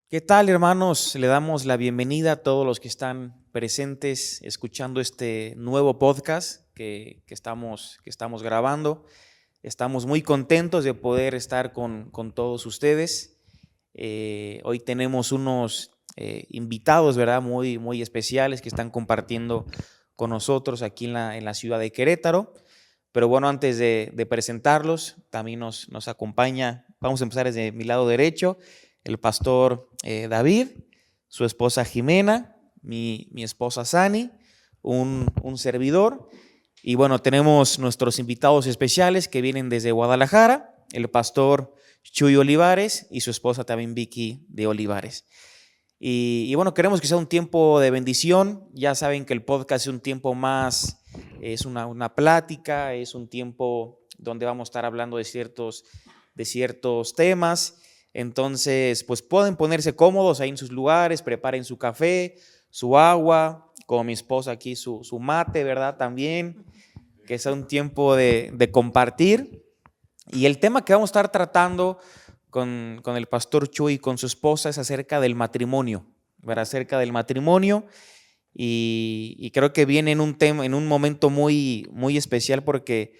¿Qué tal, hermanos? Le damos la bienvenida a todos los que están presentes escuchando este nuevo podcast que estamos grabando. Estamos muy contentos de poder estar con todos ustedes. Hoy tenemos unos invitados, ¿verdad? Muy especiales que están compartiendo con nosotros aquí en la ciudad de Querétaro. Pero bueno, antes de presentarlos, también nos acompaña, vamos a empezar desde mi lado derecho, el pastor David, su esposa Jimena, mi esposa Sani, un servidor. Y bueno, tenemos nuestros invitados especiales que vienen desde Guadalajara, el pastor Chuy Olivares y su esposa también Vicky de Olivares. Y bueno, queremos que sea un tiempo de bendición. Ya saben que el podcast es un tiempo más, es una plática, es un tiempo donde vamos a estar hablando de ciertos temas. Entonces, pues pueden ponerse cómodos ahí en sus lugares, preparen su café, su agua, como mi esposa aquí, su mate, ¿verdad? También, que sea un tiempo de compartir. Y el tema que vamos a estar tratando con el pastor Chuy y con su esposa es acerca del matrimonio, ¿verdad? Acerca del matrimonio. Y creo que viene en un tema, en un momento muy especial porque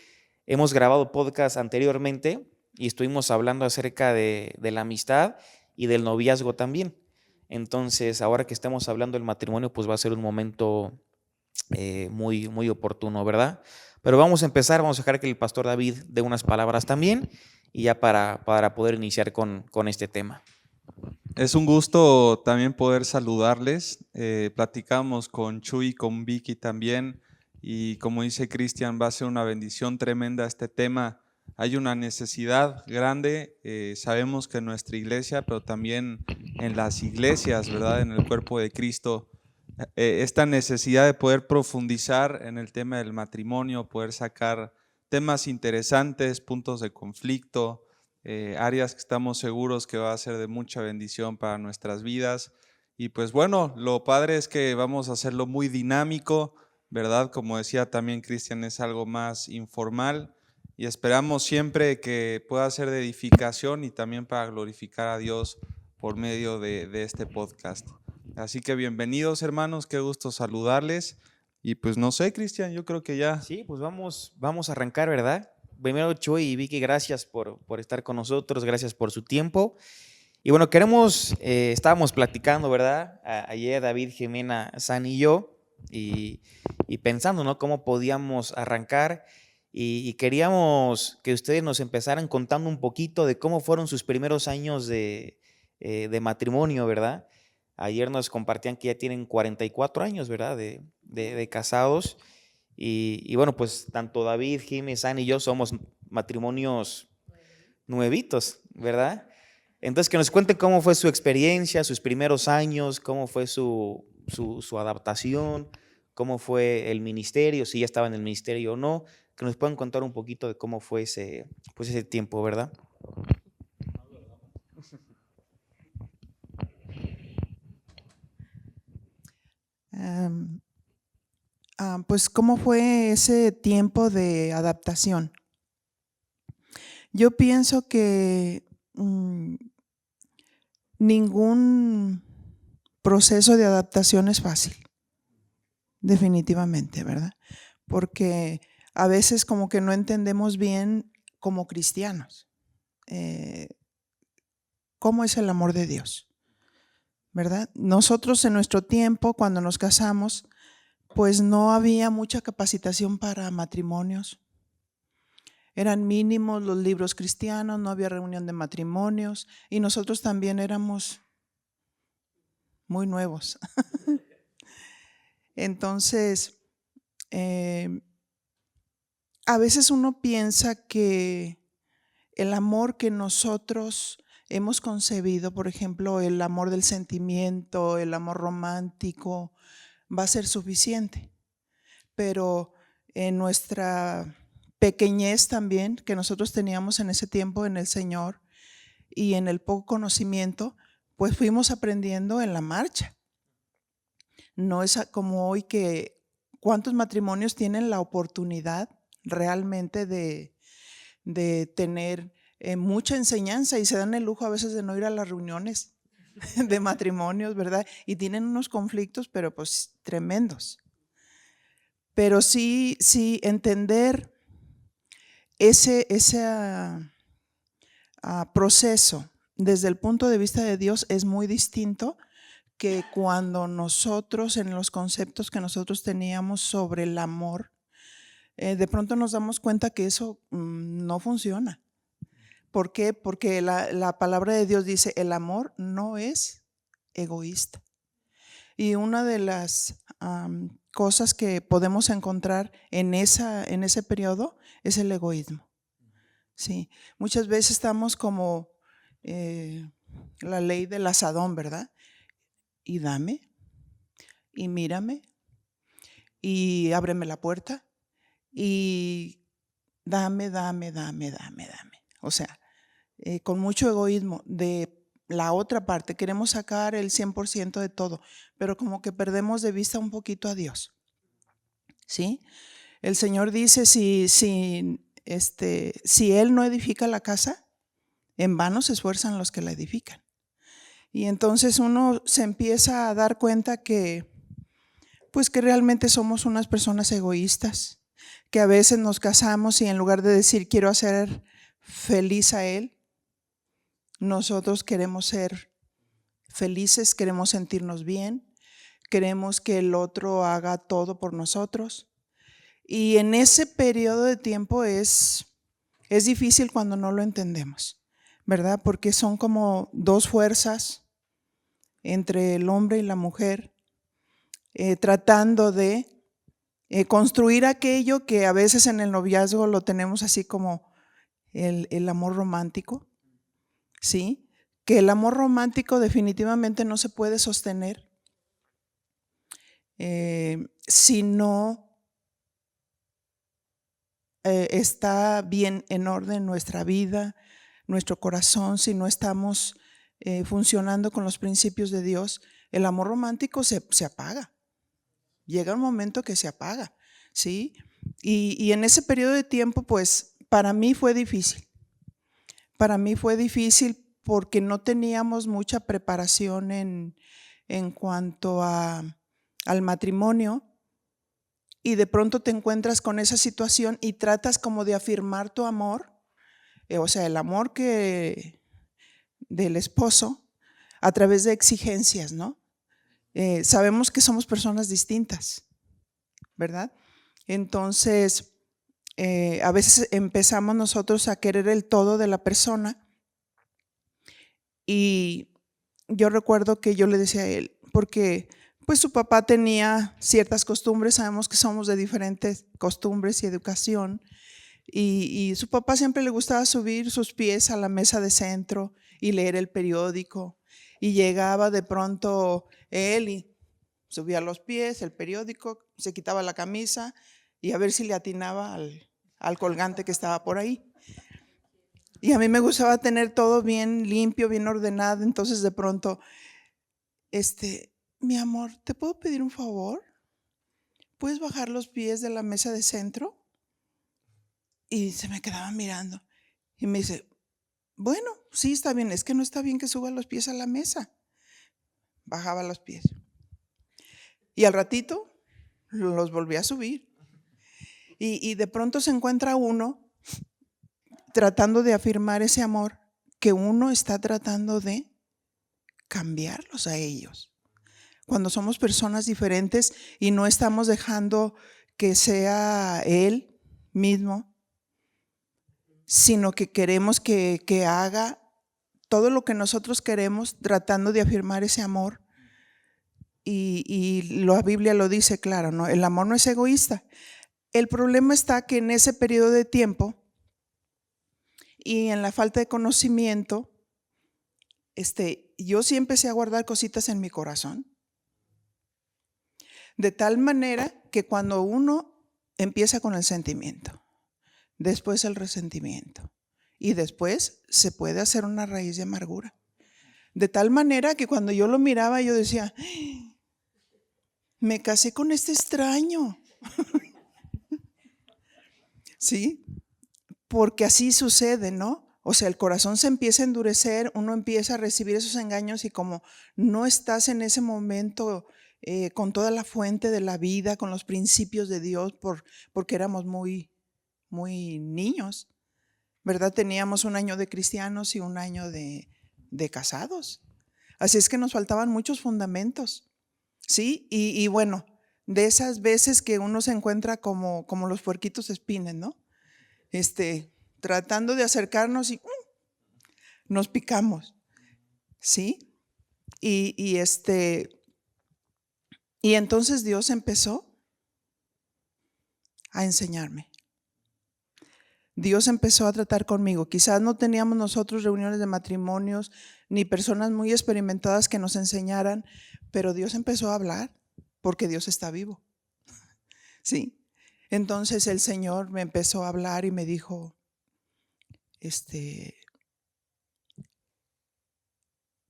hemos grabado podcast anteriormente y estuvimos hablando acerca de la amistad y del noviazgo también. Entonces, ahora que estamos hablando del matrimonio, pues va a ser un momento muy oportuno, ¿verdad? Pero vamos a empezar, vamos a dejar que el pastor David dé unas palabras también y ya para poder iniciar con este tema. Es un gusto también poder saludarles. Platicamos con Chuy y con Vicky también, y como dice Cristian, va a ser una bendición tremenda este tema. Hay una necesidad grande, sabemos que en nuestra iglesia, pero también en las iglesias, ¿verdad? En el cuerpo de Cristo, esta necesidad de poder profundizar en el tema del matrimonio, poder sacar temas interesantes, puntos de conflicto, áreas que estamos seguros que va a ser de mucha bendición para nuestras vidas. Y pues bueno, lo padre es que vamos a hacerlo muy dinámico, ¿verdad? Como decía también Cristian, es algo más informal y esperamos siempre que pueda ser de edificación y también para glorificar a Dios por medio de este podcast. Así que bienvenidos, hermanos, qué gusto saludarles. Y pues no sé, Cristian, yo creo que ya. Sí, pues vamos a arrancar, ¿verdad? Primero, Chuy y Vicky, gracias por estar con nosotros, gracias por su tiempo. Y bueno, estábamos platicando, ¿verdad? Ayer David, Jimena, San y yo, y pensando, ¿no? Cómo podíamos arrancar y queríamos que ustedes nos empezaran contando un poquito de cómo fueron sus primeros años de matrimonio, ¿verdad? Ayer nos compartían que ya tienen 44 años, ¿verdad? De casados. Y bueno, pues tanto David, Jimmy, San y yo somos matrimonios nuevitos, ¿verdad? Entonces, que nos cuenten cómo fue su experiencia, sus primeros años, cómo fue su adaptación, cómo fue el ministerio, si ya estaba en el ministerio o no, que nos puedan contar un poquito de cómo fue ese tiempo, ¿verdad? Am, pues, ¿cómo fue ese tiempo de adaptación? Yo pienso que ningún proceso de adaptación es fácil, definitivamente, ¿verdad? Porque a veces como que no entendemos bien como cristianos cómo es el amor de Dios, ¿verdad? Nosotros en nuestro tiempo, cuando nos casamos, pues no había mucha capacitación para matrimonios. Eran mínimos los libros cristianos, no había reunión de matrimonios y nosotros también éramos muy nuevos. Entonces, a veces uno piensa que el amor que nosotros hemos concebido, por ejemplo, el amor del sentimiento, el amor romántico, va a ser suficiente. Pero en nuestra pequeñez también que nosotros teníamos en ese tiempo en el Señor y en el poco conocimiento, pues fuimos aprendiendo en la marcha. No es como hoy que cuántos matrimonios tienen la oportunidad realmente de tener mucha enseñanza y se dan el lujo a veces de no ir a las reuniones. de matrimonios, ¿verdad? Y tienen unos conflictos, pero pues tremendos. Pero sí entender ese proceso desde el punto de vista de Dios es muy distinto que cuando nosotros, en los conceptos que nosotros teníamos sobre el amor, de pronto nos damos cuenta que eso no funciona. ¿Por qué? Porque la palabra de Dios dice, el amor no es egoísta. Y una de las cosas que podemos encontrar en ese periodo es el egoísmo. Sí, muchas veces estamos como la ley del asadón, ¿verdad? Y dame, y mírame, y ábreme la puerta, y dame. O sea, con mucho egoísmo de la otra parte, queremos sacar el 100% de todo, pero como que perdemos de vista un poquito a Dios. ¿Sí? El Señor dice, si Él no edifica la casa, en vano se esfuerzan los que la edifican. Y entonces uno se empieza a dar cuenta que realmente somos unas personas egoístas, que a veces nos casamos y en lugar de decir quiero hacer feliz a él, nosotros queremos ser felices, queremos sentirnos bien, queremos que el otro haga todo por nosotros. Y en ese periodo de tiempo es difícil cuando no lo entendemos, ¿verdad? Porque son como dos fuerzas entre el hombre y la mujer, tratando de construir aquello que a veces en el noviazgo lo tenemos así como el amor romántico, ¿sí? Que el amor romántico definitivamente no se puede sostener si no está bien en orden nuestra vida, nuestro corazón, si no estamos funcionando con los principios de Dios. El amor romántico se apaga. Llega un momento que se apaga, ¿sí? Y en ese periodo de tiempo, pues, para mí fue difícil. Para mí fue difícil porque no teníamos mucha preparación en cuanto al matrimonio, y de pronto te encuentras con esa situación y tratas como de afirmar tu amor, o sea, el amor del esposo a través de exigencias, ¿no? Sabemos que somos personas distintas, ¿verdad? Entonces, a veces empezamos nosotros a querer el todo de la persona, y yo recuerdo que yo le decía a él, porque pues su papá tenía ciertas costumbres, sabemos que somos de diferentes costumbres y educación, y su papá siempre le gustaba subir sus pies a la mesa de centro y leer el periódico, y llegaba de pronto él y subía los pies, el periódico, se quitaba la camisa y a ver si le atinaba al colgante que estaba por ahí. Y a mí me gustaba tener todo bien limpio, bien ordenado. Entonces de pronto, mi amor, ¿te puedo pedir un favor? ¿Puedes bajar los pies de la mesa de centro? Y se me quedaba mirando y me dice, bueno, sí está bien, es que no está bien que suba los pies a la mesa. Bajaba los pies. Y al ratito los volví a subir. Y de pronto se encuentra uno tratando de afirmar ese amor que uno está tratando de cambiarlos a ellos. Cuando somos personas diferentes y no estamos dejando que sea él mismo, sino que queremos que haga todo lo que nosotros queremos, tratando de afirmar ese amor. Y la Biblia lo dice claro, ¿no? El amor no es egoísta. El problema está que en ese periodo de tiempo y en la falta de conocimiento, yo sí empecé a guardar cositas en mi corazón. De tal manera que cuando uno empieza con el sentimiento, después el resentimiento, y después se puede hacer una raíz de amargura. De tal manera que cuando yo lo miraba, yo decía, me casé con este extraño. ¿Sí? Porque así sucede, ¿no? O sea, el corazón se empieza a endurecer, uno empieza a recibir esos engaños y como no estás en ese momento con toda la fuente de la vida, con los principios de Dios, porque éramos muy niños, ¿verdad? Teníamos un año de cristianos y un año de casados. Así es que nos faltaban muchos fundamentos, ¿sí? Y bueno, de esas veces que uno se encuentra como los puerquitos espines, ¿no? Tratando de acercarnos y nos picamos, ¿sí? Y entonces Dios empezó a enseñarme. Dios empezó a tratar conmigo. Quizás no teníamos nosotros reuniones de matrimonios ni personas muy experimentadas que nos enseñaran, pero Dios empezó a hablar porque Dios está vivo. ¿Sí? Entonces el Señor me empezó a hablar y me dijo,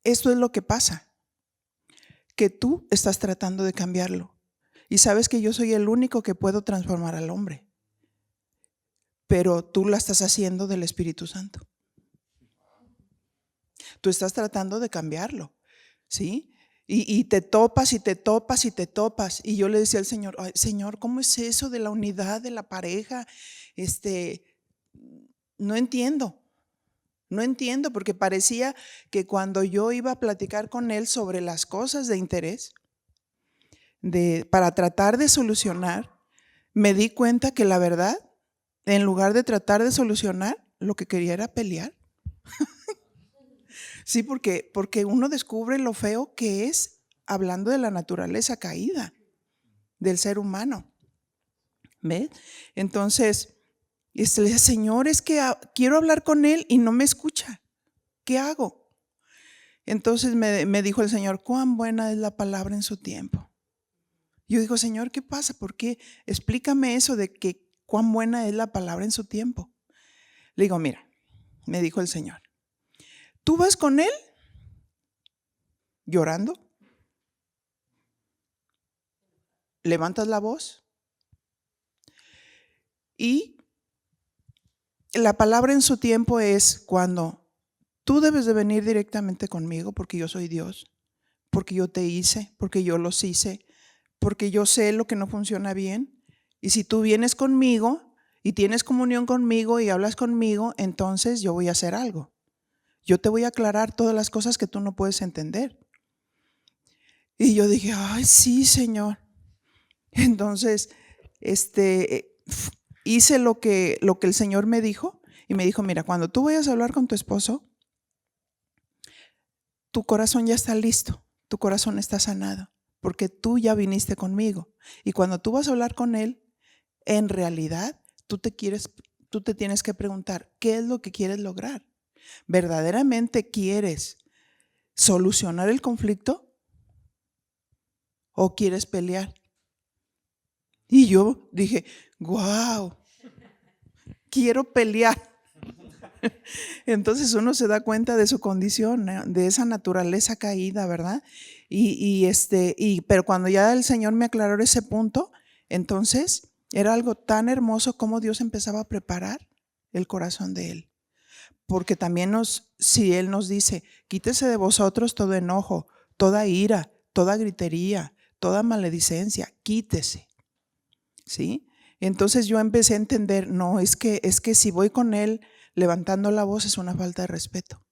esto es lo que pasa, que tú estás tratando de cambiarlo y sabes que yo soy el único que puedo transformar al hombre. Pero tú la estás haciendo del Espíritu Santo. Tú estás tratando de cambiarlo, ¿sí? Y te topas y te topas y te topas. Y yo le decía al Señor, ay, Señor, ¿cómo es eso de la unidad de la pareja? No entiendo. No entiendo, porque parecía que cuando yo iba a platicar con él sobre las cosas de interés, para tratar de solucionar, me di cuenta que la verdad, en lugar de tratar de solucionar, lo que quería era pelear. Sí, porque uno descubre lo feo que es hablando de la naturaleza caída del ser humano. ¿Ves? Entonces, le dije, Señor, es que quiero hablar con él y no me escucha. ¿Qué hago? Entonces me dijo el Señor, cuán buena es la palabra en su tiempo. Yo digo, Señor, ¿qué pasa? ¿Por qué? Explícame eso de que cuán buena es la palabra en su tiempo. Le digo, mira, me dijo el Señor, tú vas con él llorando, levantas la voz y la palabra en su tiempo es cuando tú debes de venir directamente conmigo porque yo soy Dios, porque yo te hice, porque yo los hice, porque yo sé lo que no funciona bien. Y si tú vienes conmigo y tienes comunión conmigo y hablas conmigo, entonces yo voy a hacer algo. Yo te voy a aclarar todas las cosas que tú no puedes entender. Y yo dije, ay, sí, Señor. Entonces, hice lo que el Señor me dijo y me dijo, mira, cuando tú vayas a hablar con tu esposo, tu corazón ya está listo, tu corazón está sanado, porque tú ya viniste conmigo. Y cuando tú vas a hablar con él, en realidad, tú te tienes que preguntar, ¿qué es lo que quieres lograr? ¿Verdaderamente quieres solucionar el conflicto o quieres pelear? Y yo dije, wow, quiero pelear. Entonces uno se da cuenta de su condición, de esa naturaleza caída, ¿verdad? Pero cuando ya el Señor me aclaró ese punto, entonces era algo tan hermoso como Dios empezaba a preparar el corazón de él. Porque también si él nos dice, quítese de vosotros todo enojo, toda ira, toda gritería, toda maledicencia, quítese. ¿Sí? Entonces yo empecé a entender, no, es que si voy con él levantando la voz es una falta de respeto.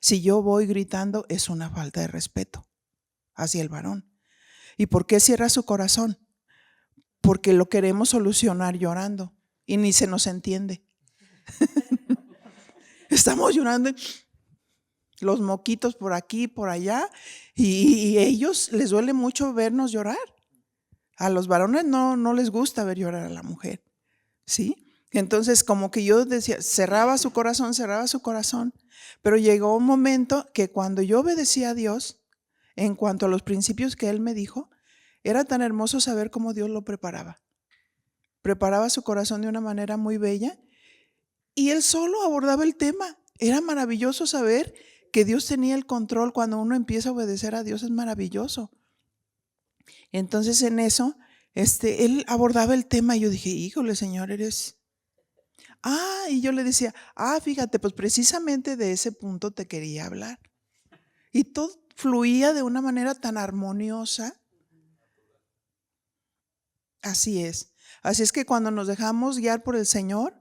Si yo voy gritando es una falta de respeto hacia el varón. ¿Y por qué cierra su corazón? Porque lo queremos solucionar llorando y ni se nos entiende. Estamos llorando, los moquitos por aquí, por allá, y a ellos les duele mucho vernos llorar. A los varones no les gusta ver llorar a la mujer, ¿sí? Entonces como que yo decía, cerraba su corazón, pero llegó un momento que cuando yo obedecía a Dios, en cuanto a los principios que Él me dijo, era tan hermoso saber cómo Dios lo preparaba. Preparaba su corazón de una manera muy bella y Él solo abordaba el tema. Era maravilloso saber que Dios tenía el control. Cuando uno empieza a obedecer a Dios es maravilloso. Entonces en eso, Él abordaba el tema y yo dije, híjole, Señor, eres Y yo le decía, fíjate, pues precisamente de ese punto te quería hablar. Y todo fluía de una manera tan armoniosa. Así es. Así es que cuando nos dejamos guiar por el Señor,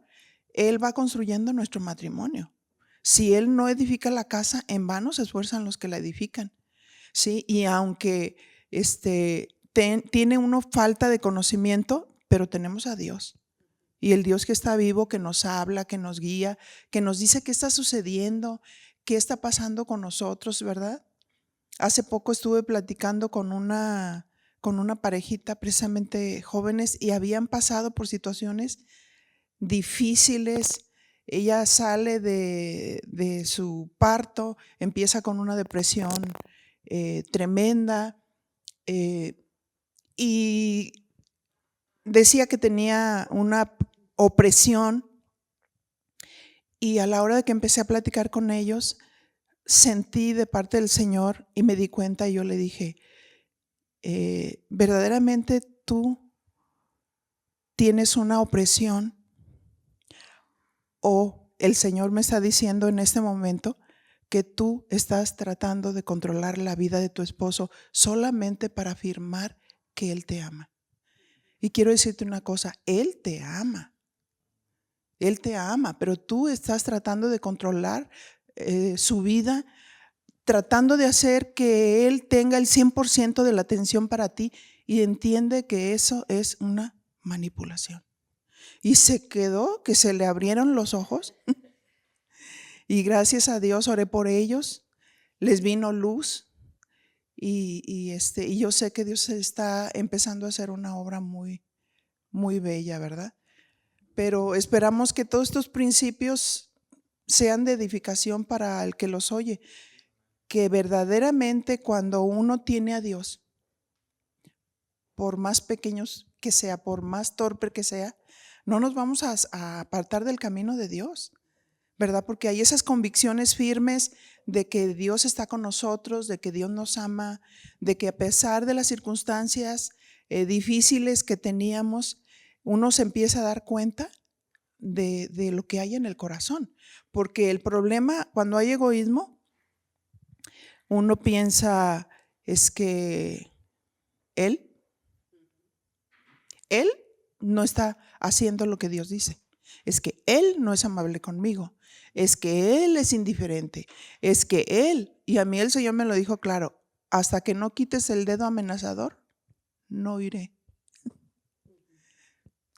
Él va construyendo nuestro matrimonio. Si Él no edifica la casa, en vano se esfuerzan los que la edifican. ¿Sí? Y aunque tiene uno falta de conocimiento, pero tenemos a Dios. Y el Dios que está vivo, que nos habla, que nos guía, que nos dice qué está sucediendo, qué está pasando con nosotros, ¿verdad? Hace poco estuve platicando con una parejita, precisamente jóvenes, y habían pasado por situaciones difíciles. Ella sale de su parto, empieza con una depresión tremenda, y decía que tenía una opresión, y a la hora de que empecé a platicar con ellos, sentí de parte del Señor y me di cuenta, y yo le dije, verdaderamente tú tienes una opresión, o el Señor me está diciendo en este momento que tú estás tratando de controlar la vida de tu esposo solamente para afirmar que Él te ama. Y quiero decirte una cosa, Él te ama, pero tú estás tratando de controlar su vida, tratando de hacer que Él tenga el 100% de la atención para ti, y entiende que eso es una manipulación. Y se quedó, que se le abrieron los ojos. Y gracias a Dios oré por ellos, les vino luz, y yo sé que Dios está empezando a hacer una obra muy, muy bella, ¿verdad? Pero esperamos que todos estos principios sean de edificación para el que los oye, que verdaderamente cuando uno tiene a Dios, por más pequeños que sea, por más torpe que sea, no nos vamos a apartar del camino de Dios, ¿verdad? Porque hay esas convicciones firmes de que Dios está con nosotros, de que Dios nos ama, de que a pesar de las circunstancias difíciles que teníamos, uno se empieza a dar cuenta de lo que hay en el corazón. Porque el problema, cuando hay egoísmo, uno piensa, es que Él no está haciendo lo que Dios dice. Es que Él no es amable conmigo. Es que Él es indiferente. Es que Él, y a mí el Señor me lo dijo claro, hasta que no quites el dedo amenazador, no iré.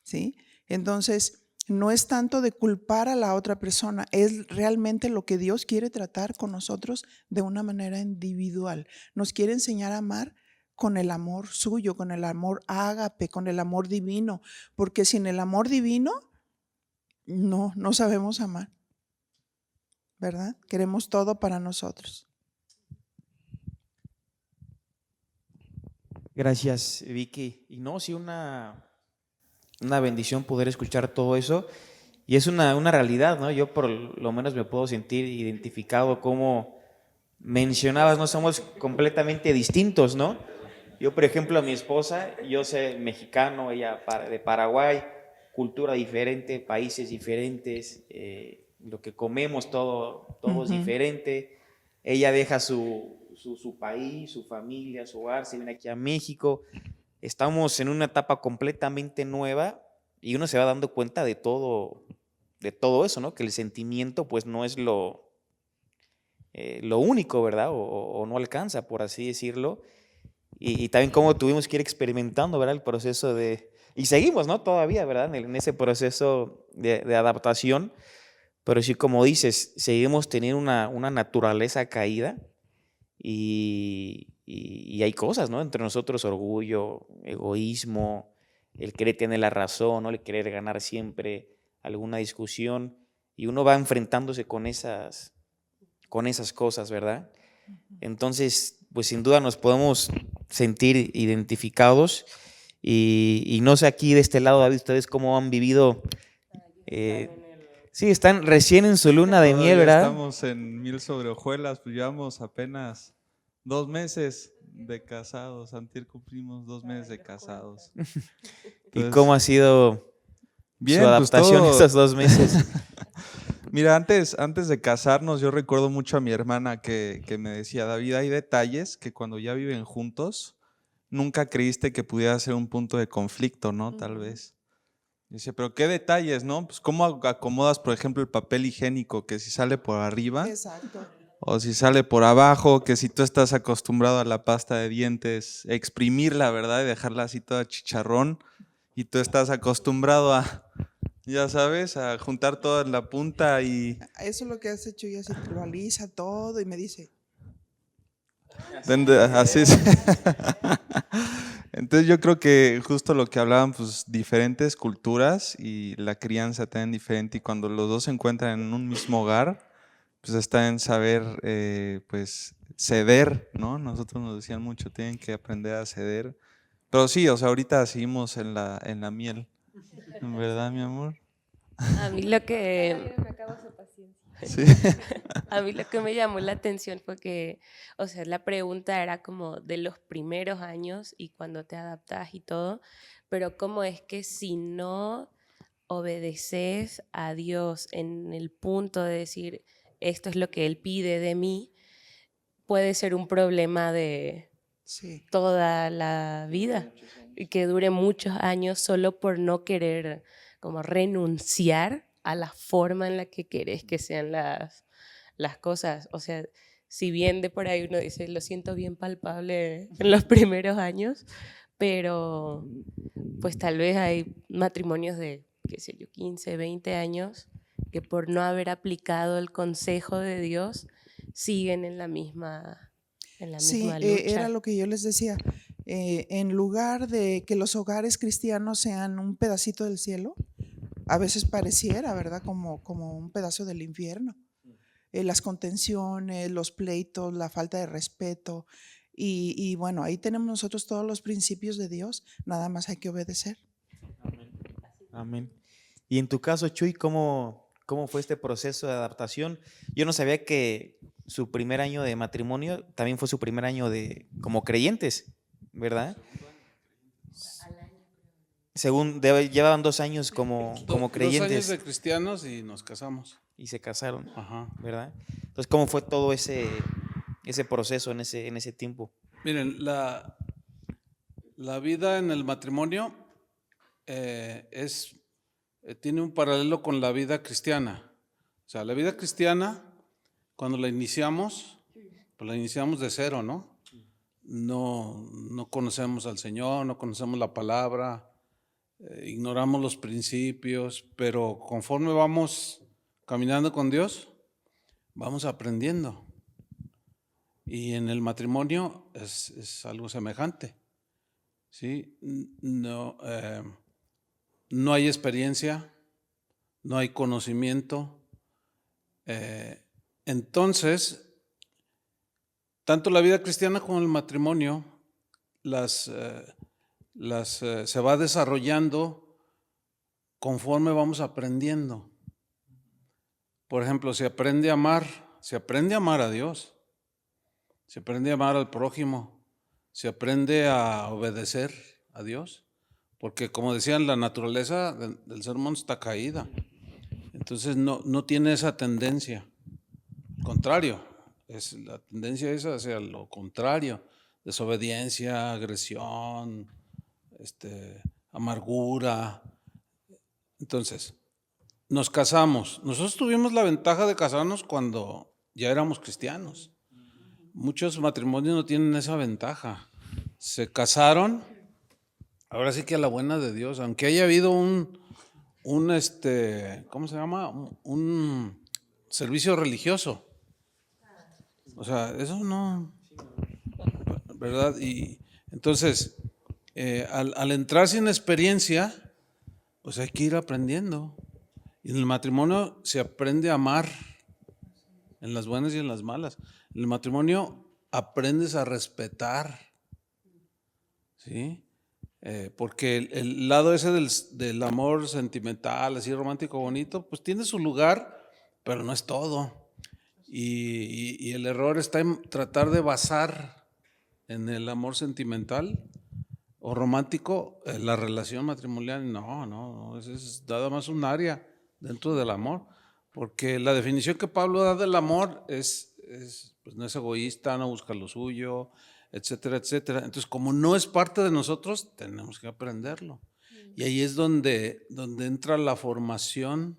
¿Sí? Entonces, no es tanto de culpar a la otra persona, es realmente lo que Dios quiere tratar con nosotros de una manera individual. Nos quiere enseñar a amar con el amor suyo, con el amor ágape, con el amor divino, porque sin el amor divino no sabemos amar, ¿verdad? Queremos todo para nosotros. Gracias, Vicky. Y no, sí, una bendición poder escuchar todo eso. Y es una realidad, ¿no? Yo por lo menos me puedo sentir identificado, como mencionabas, no somos completamente distintos, ¿no? Yo, por ejemplo, a mi esposa, yo soy mexicano, ella de Paraguay, cultura diferente, países diferentes, lo que comemos todo es diferente. Ella deja su país, su familia, su hogar, se viene aquí a México. Estamos en una etapa completamente nueva y uno se va dando cuenta de todo eso, ¿no? Que el sentimiento pues no es lo único, ¿verdad? O no alcanza, por así decirlo. Y también cómo tuvimos que ir experimentando, ¿verdad? El proceso y seguimos, ¿no? Todavía, ¿verdad? En ese proceso de adaptación. Pero sí, como dices, seguimos teniendo una naturaleza caída y hay cosas, ¿no? Entre nosotros, orgullo, egoísmo, el querer tener la razón, ¿no? El querer ganar siempre alguna discusión, y uno va enfrentándose con esas cosas, ¿verdad? Entonces, pues sin duda nos podemos sentir identificados, y no sé aquí de este lado, David, ustedes cómo han vivido. Sí, están recién en su luna de miel, ¿verdad? Estamos en miel sobre hojuelas, pues llevamos apenas 2 meses de casados. Antier cumplimos 2 meses de casados. ¿Y cómo ha sido Bien, su pues adaptación todo. esos 2 meses. Mira, antes de casarnos, yo recuerdo mucho a mi hermana que me decía, David, hay detalles que cuando ya viven juntos, nunca creíste que pudiera ser un punto de conflicto, ¿no? Tal vez. Dice, pero ¿qué detalles, no? Pues cómo acomodas, por ejemplo, el papel higiénico, que si sale por arriba Exacto. o si sale por abajo, que si tú estás acostumbrado a la pasta de dientes, exprimirla, ¿verdad? Y dejarla así toda chicharrón, y tú estás acostumbrado a, ya sabes, a juntar toda la punta y Eso es lo que hace Chuy, así lo alisa todo y me dice, así es. Entonces yo creo que justo lo que hablaban, pues diferentes culturas y la crianza también diferente, y cuando los dos se encuentran en un mismo hogar, pues está en saber, pues ceder, ¿no? Nosotros nos decían mucho, tienen que aprender a ceder. Pero sí, o sea, ahorita seguimos en la miel, ¿verdad, mi amor? A mí lo que, Me acabo su paciencia. Sí. a mí lo que me llamó la atención fue que, o sea, la pregunta era como de los primeros años y cuando te adaptas y todo, pero cómo es que si no obedeces a Dios en el punto de decir esto es lo que Él pide de mí, puede ser un problema de sí, toda la vida y que dure muchos años solo por no querer como renunciar a la forma en la que querés que sean las cosas. O sea, si bien de por ahí uno dice, lo siento bien palpable en los primeros años, pero pues tal vez hay matrimonios de, qué sé yo, 15, 20 años que por no haber aplicado el consejo de Dios siguen en la misma sí, lucha. era lo que yo les decía. En lugar de que los hogares cristianos sean un pedacito del cielo, a veces pareciera, ¿verdad? Como un pedazo del infierno. Las contenciones, los pleitos, la falta de respeto. Y bueno, ahí tenemos nosotros todos los principios de Dios, nada más hay que obedecer. Amén. Y en tu caso, Chuy, ¿cómo fue este proceso de adaptación? Yo no sabía que su primer año de matrimonio también fue su primer año como creyentes, ¿verdad? Llevaban 2 años como 2 años creyentes de cristianos y nos casamos. y se casaron, Ajá. ¿verdad? Entonces, ¿cómo fue todo ese proceso en ese tiempo? Miren, la vida en el matrimonio tiene un paralelo con la vida cristiana. O sea, la vida cristiana, cuando la iniciamos, pues la iniciamos de cero, ¿no? No conocemos al Señor, no conocemos la palabra, ignoramos los principios, pero conforme vamos caminando con Dios, vamos aprendiendo. Y en el matrimonio es algo semejante, ¿sí? No hay experiencia, no hay conocimiento. Entonces, tanto la vida cristiana como el matrimonio se va desarrollando conforme vamos aprendiendo. Por ejemplo, se aprende a amar a Dios, se aprende a amar al prójimo, se aprende a obedecer a Dios, porque como decían, la naturaleza del ser humano está caída, entonces no tiene esa tendencia, al contrario, la tendencia es hacia lo contrario, desobediencia, agresión, amargura. Entonces, nos casamos. Nosotros tuvimos la ventaja de casarnos cuando ya éramos cristianos. Muchos matrimonios no tienen esa ventaja. Se casaron, ahora sí que a la buena de Dios, aunque haya habido ¿cómo se llama? Un servicio religioso. O sea, eso no, ¿verdad? Y entonces, al entrar sin experiencia, pues hay que ir aprendiendo. Y en el matrimonio se aprende a amar, en las buenas y en las malas. En el matrimonio aprendes a respetar, ¿sí? Porque el lado ese del amor sentimental, así romántico, bonito, pues tiene su lugar, pero no es todo. Y el error está en tratar de basar en el amor sentimental o romántico la relación matrimonial. No, eso es nada más un área dentro del amor, porque la definición que Pablo da del amor pues no es egoísta, no busca lo suyo, etcétera, etcétera. Entonces, como no es parte de nosotros, tenemos que aprenderlo. Y ahí es donde entra la formación,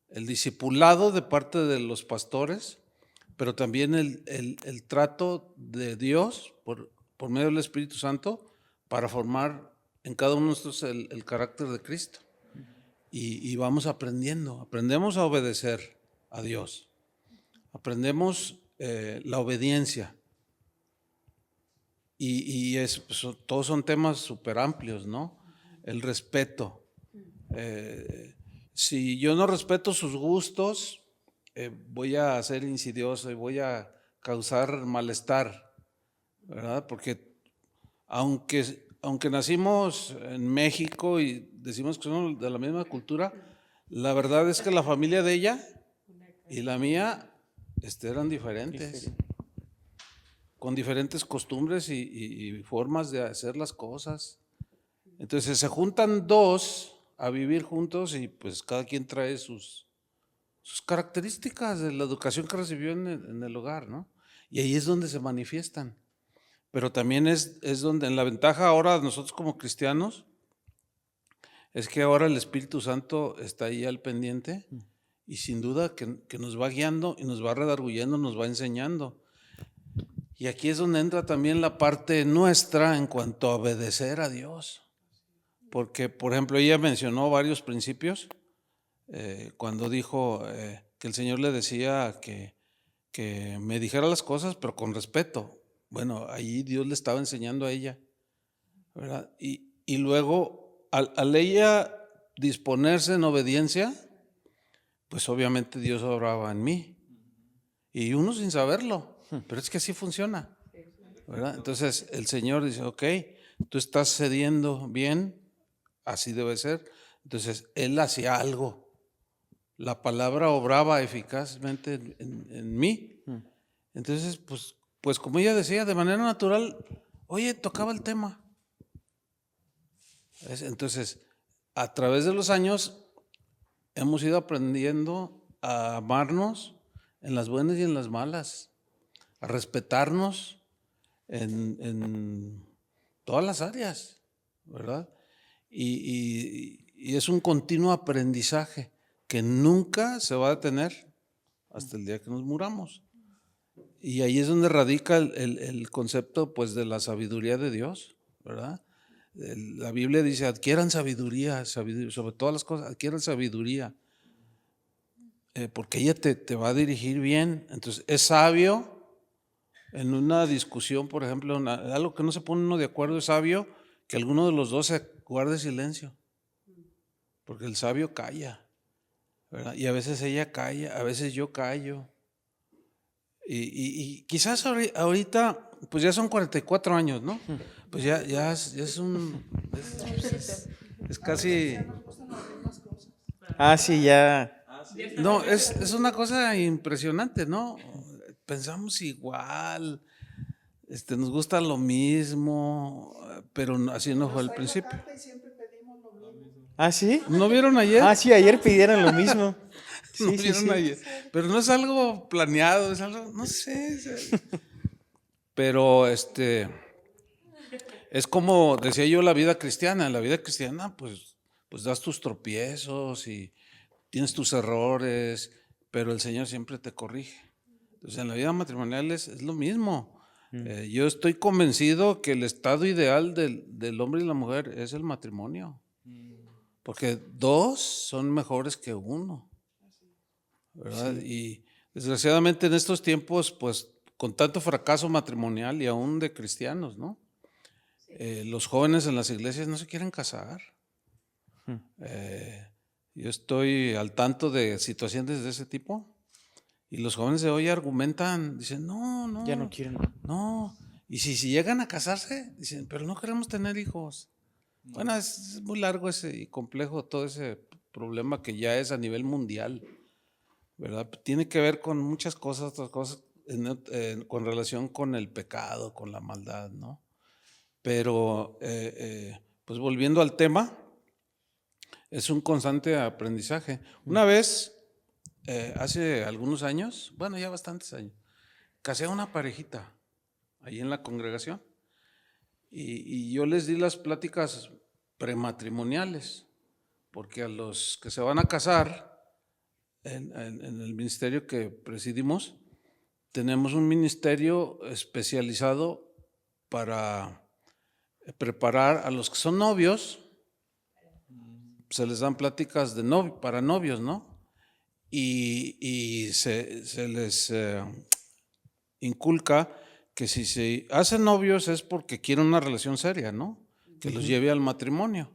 el discipulado de parte de los pastores, pero también el trato de Dios por medio del Espíritu Santo para formar en cada uno de nosotros el carácter de Cristo. Y vamos aprendemos a obedecer a Dios, aprendemos la obediencia. Y pues, todos son temas súper amplios, ¿no? El respeto. Si yo no respeto sus gustos, voy a ser insidioso y voy a causar malestar, ¿verdad? Porque aunque nacimos en México y decimos que somos de la misma cultura, la verdad es que la familia de ella y la mía eran diferentes, con diferentes costumbres y formas de hacer las cosas. Entonces se juntan dos a vivir juntos y pues cada quien trae sus características de la educación que recibió en el hogar, ¿no? Y ahí es donde se manifiestan. Pero también es donde, en la ventaja ahora nosotros como cristianos, es que ahora el Espíritu Santo está ahí al pendiente y sin duda que nos va guiando y nos va redarguyendo, nos va enseñando. Y aquí es donde entra también la parte nuestra en cuanto a obedecer a Dios. Porque, por ejemplo, ella mencionó varios principios cuando dijo que el Señor le decía que me dijera las cosas, pero con respeto. Bueno, ahí Dios le estaba enseñando a ella, ¿verdad? Y luego, al ella disponerse en obediencia, pues obviamente Dios obraba en mí. Y uno sin saberlo, pero es que así funciona, ¿verdad? Entonces el Señor dice, ok, tú estás cediendo bien, así debe ser. Entonces Él hacía algo. La palabra obraba eficazmente en mí. Entonces, pues como ella decía, de manera natural, oye, tocaba el tema. Entonces, a través de los años, hemos ido aprendiendo a amarnos en las buenas y en las malas, a respetarnos en todas las áreas, ¿verdad? Y es un continuo aprendizaje que nunca se va a detener hasta el día que nos muramos. Y ahí es donde radica el concepto pues de la sabiduría de Dios, ¿verdad? La Biblia dice, adquieran sabiduría, sobre todas las cosas, adquieran sabiduría, porque ella te va a dirigir bien. Entonces, es sabio en una discusión, por ejemplo, algo que no se pone uno de acuerdo, es sabio que alguno de los dos se guarde silencio, porque el sabio calla, ¿verdad? Y a veces ella calla, a veces yo callo. Y quizás ahorita, pues ya son 44 años, ¿no? Pues ya es casi... Ah, sí, ya. No, es una cosa impresionante, ¿no? Pensamos igual, nos gusta lo mismo, pero así no fue al principio. ¿Ah, sí? ¿No vieron ayer? Ah, sí, ayer pidieron lo mismo. Sí, ¿No sí, vieron sí. ayer? Pero no es algo planeado, es algo, no sé. Pero es como decía yo la vida cristiana. En la vida cristiana, pues das tus tropiezos y tienes tus errores, pero el Señor siempre te corrige. Entonces, en la vida matrimonial es lo mismo. Yo estoy convencido que el estado ideal del hombre y la mujer es el matrimonio, porque dos son mejores que uno, ¿verdad? Sí. Y desgraciadamente en estos tiempos, pues con tanto fracaso matrimonial y aún de cristianos, ¿no? Los jóvenes en las iglesias no se quieren casar. Yo estoy al tanto de situaciones de ese tipo y los jóvenes de hoy argumentan, dicen, no. Ya no quieren. No. Y si llegan a casarse, dicen, pero no queremos tener hijos. Bueno, es muy largo y complejo todo ese problema que ya es a nivel mundial, ¿verdad? Tiene que ver con muchas cosas, otras cosas con relación con el pecado, con la maldad, ¿no? Pero, pues volviendo al tema, es un constante aprendizaje. Una vez, hace algunos años, bueno, ya bastantes años, casé a una parejita ahí en la congregación y yo les di las pláticas prematrimoniales, porque a los que se van a casar en el ministerio que presidimos, tenemos un ministerio especializado para preparar a los que son novios. Se les dan pláticas para novios, ¿no? Y se les inculca que si se hacen novios es porque quieren una relación seria, ¿no? Que los lleve al matrimonio.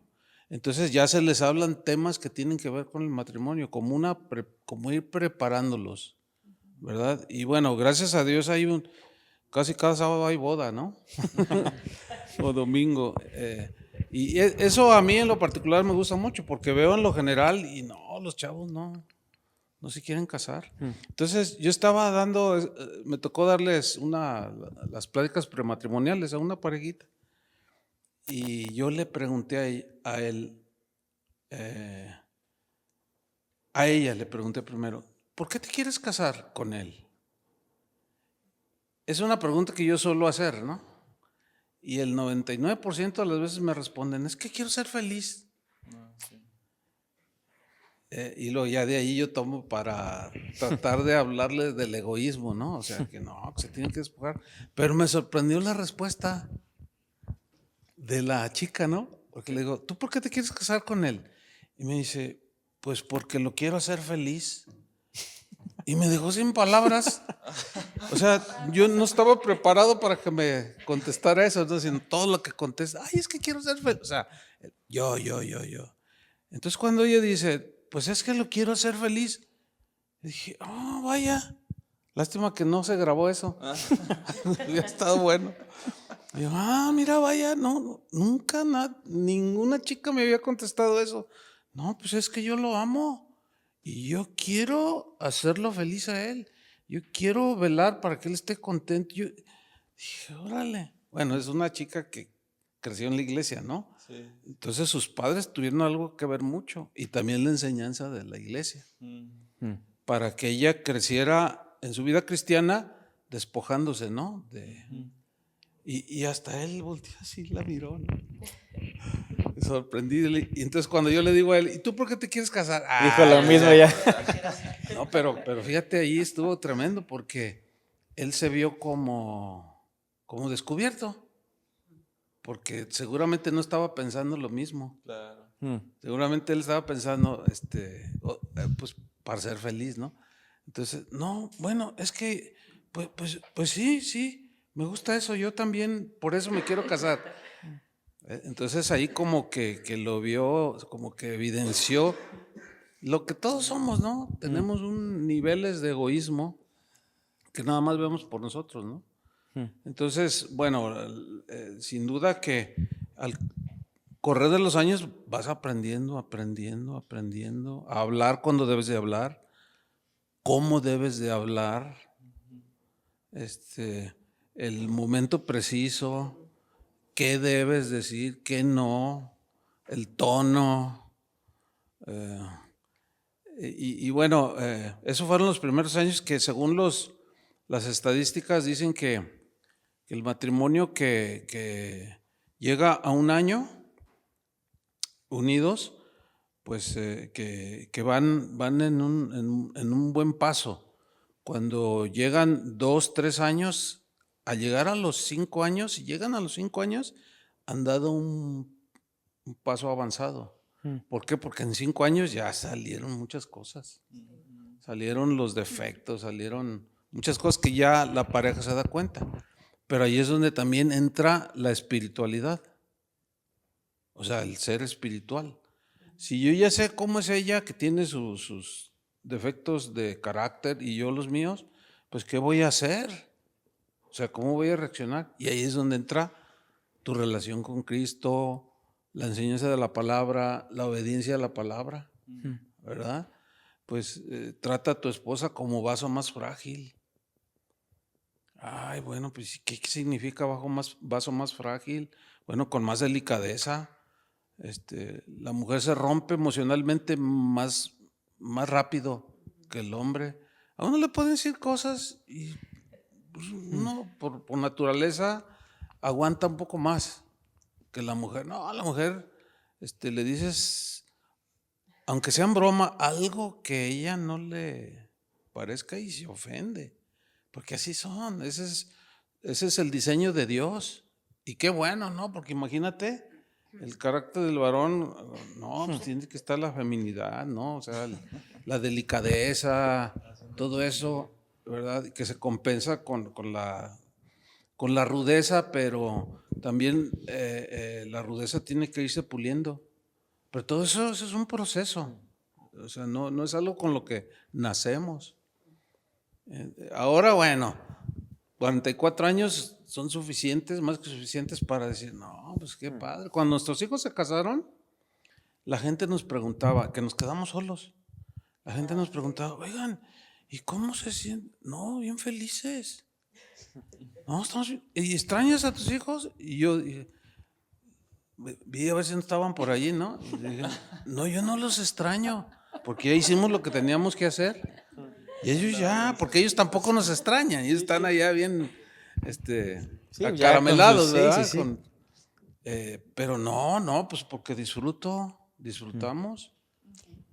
Entonces ya se les hablan temas que tienen que ver con el matrimonio, como ir preparándolos, ¿verdad? Y bueno, gracias a Dios casi cada sábado hay boda, ¿no? O domingo. Y eso a mí en lo particular me gusta mucho, porque veo en lo general y no, los chavos no se quieren casar. Entonces yo me tocó darles las pláticas prematrimoniales a una parejita. Y yo le pregunté a ella le pregunté primero, ¿por qué te quieres casar con él? Es una pregunta que yo suelo hacer, ¿no? Y el 99% de las veces me responden, es que quiero ser feliz. Y luego ya de ahí yo tomo para tratar de hablarle del egoísmo, ¿no? O sea, que no, que se tiene que despojar. Pero me sorprendió la respuesta de la chica, ¿no? Porque le digo, ¿tú por qué te quieres casar con él? Y me dice, pues porque lo quiero hacer feliz. Y me dejó sin palabras. O sea, yo no estaba preparado para que me contestara eso, ¿no? Sino todo lo que contesta, ay, es que quiero ser feliz. O sea, yo. Entonces cuando ella dice, pues es que lo quiero hacer feliz, dije, oh, vaya, lástima que no se grabó eso. Hubiera estado bueno. Y yo, mira, vaya, no, nunca ninguna chica me había contestado eso. No, pues es que yo lo amo y yo quiero hacerlo feliz a él. Yo quiero velar para que él esté contento. Yo dije, órale. Bueno, es una chica que creció en la iglesia, ¿no? Sí. Entonces sus padres tuvieron algo que ver mucho y también la enseñanza de la iglesia. Para que ella creciera en su vida cristiana despojándose, ¿no? Y hasta él volteó así, la miró, ¿no? Sorprendido. Y entonces cuando yo le digo a él, ¿y tú por qué te quieres casar? Dijo lo mismo ya. No, pero fíjate, ahí estuvo tremendo porque él se vio como descubierto. Porque seguramente no estaba pensando lo mismo. Claro. Seguramente él estaba pensando, pues para ser feliz, ¿no? Entonces, no, bueno, es que, pues sí, me gusta eso, yo también, por eso me quiero casar. Entonces ahí como que lo vio, como que evidenció lo que todos somos, ¿no? Tenemos niveles de egoísmo que nada más vemos por nosotros, ¿no? Entonces, bueno, sin duda que al correr de los años vas aprendiendo a hablar cuando debes de hablar, cómo debes de hablar, el momento preciso, qué debes decir, qué no, el tono. Y bueno, esos fueron los primeros años que según las estadísticas dicen que el matrimonio que llega a un año unidos, pues que van en un buen paso. Cuando llegan 2, 3 años, al llegar a los 5 años, si llegan a los 5 años, han dado un paso avanzado. ¿Por qué? Porque en 5 años ya salieron muchas cosas. Salieron los defectos, salieron muchas cosas que ya la pareja se da cuenta. Pero ahí es donde también entra la espiritualidad. O sea, el ser espiritual. Si yo ya sé cómo es ella, que tiene sus defectos de carácter y yo los míos, pues ¿qué voy a hacer? O sea, ¿cómo voy a reaccionar? Y ahí es donde entra tu relación con Cristo, la enseñanza de la palabra, la obediencia a la palabra, ¿verdad? Pues trata a tu esposa como vaso más frágil. Ay, bueno, pues ¿qué significa vaso más frágil? Bueno, con más delicadeza. La mujer se rompe emocionalmente más rápido que el hombre. A uno le pueden decir cosas y pues, uno por naturaleza aguanta un poco más que la mujer. No, a la mujer le dices, aunque sea en broma, algo que ella no le parezca y se ofende. Porque así son, ese es el diseño de Dios. Y qué bueno, ¿no? Porque imagínate, el carácter del varón, no, pues tiene que estar la feminidad, ¿no? O sea, la delicadeza, todo eso, ¿verdad? Que se compensa con la rudeza, pero también la rudeza tiene que irse puliendo. Pero todo eso es un proceso. O sea, no es algo con lo que nacemos. Ahora, bueno, 44 años son suficientes, más que suficientes para decir, no, pues qué padre. Cuando nuestros hijos se casaron, la gente nos preguntaba, que nos quedamos solos. La gente nos preguntaba, oigan, ¿y cómo se sienten? No, bien felices. No, ¿y extrañas a tus hijos? Y yo dije, vi a ver si no estaban por allí, ¿no? Y dije, no, yo no los extraño, porque ya hicimos lo que teníamos que hacer. Y ellos ya, porque ellos tampoco nos extrañan, ellos están allá bien Sí, ya acaramelados, con sus- ¿verdad? sí, sí, sí. Pero no, pues porque disfrutamos,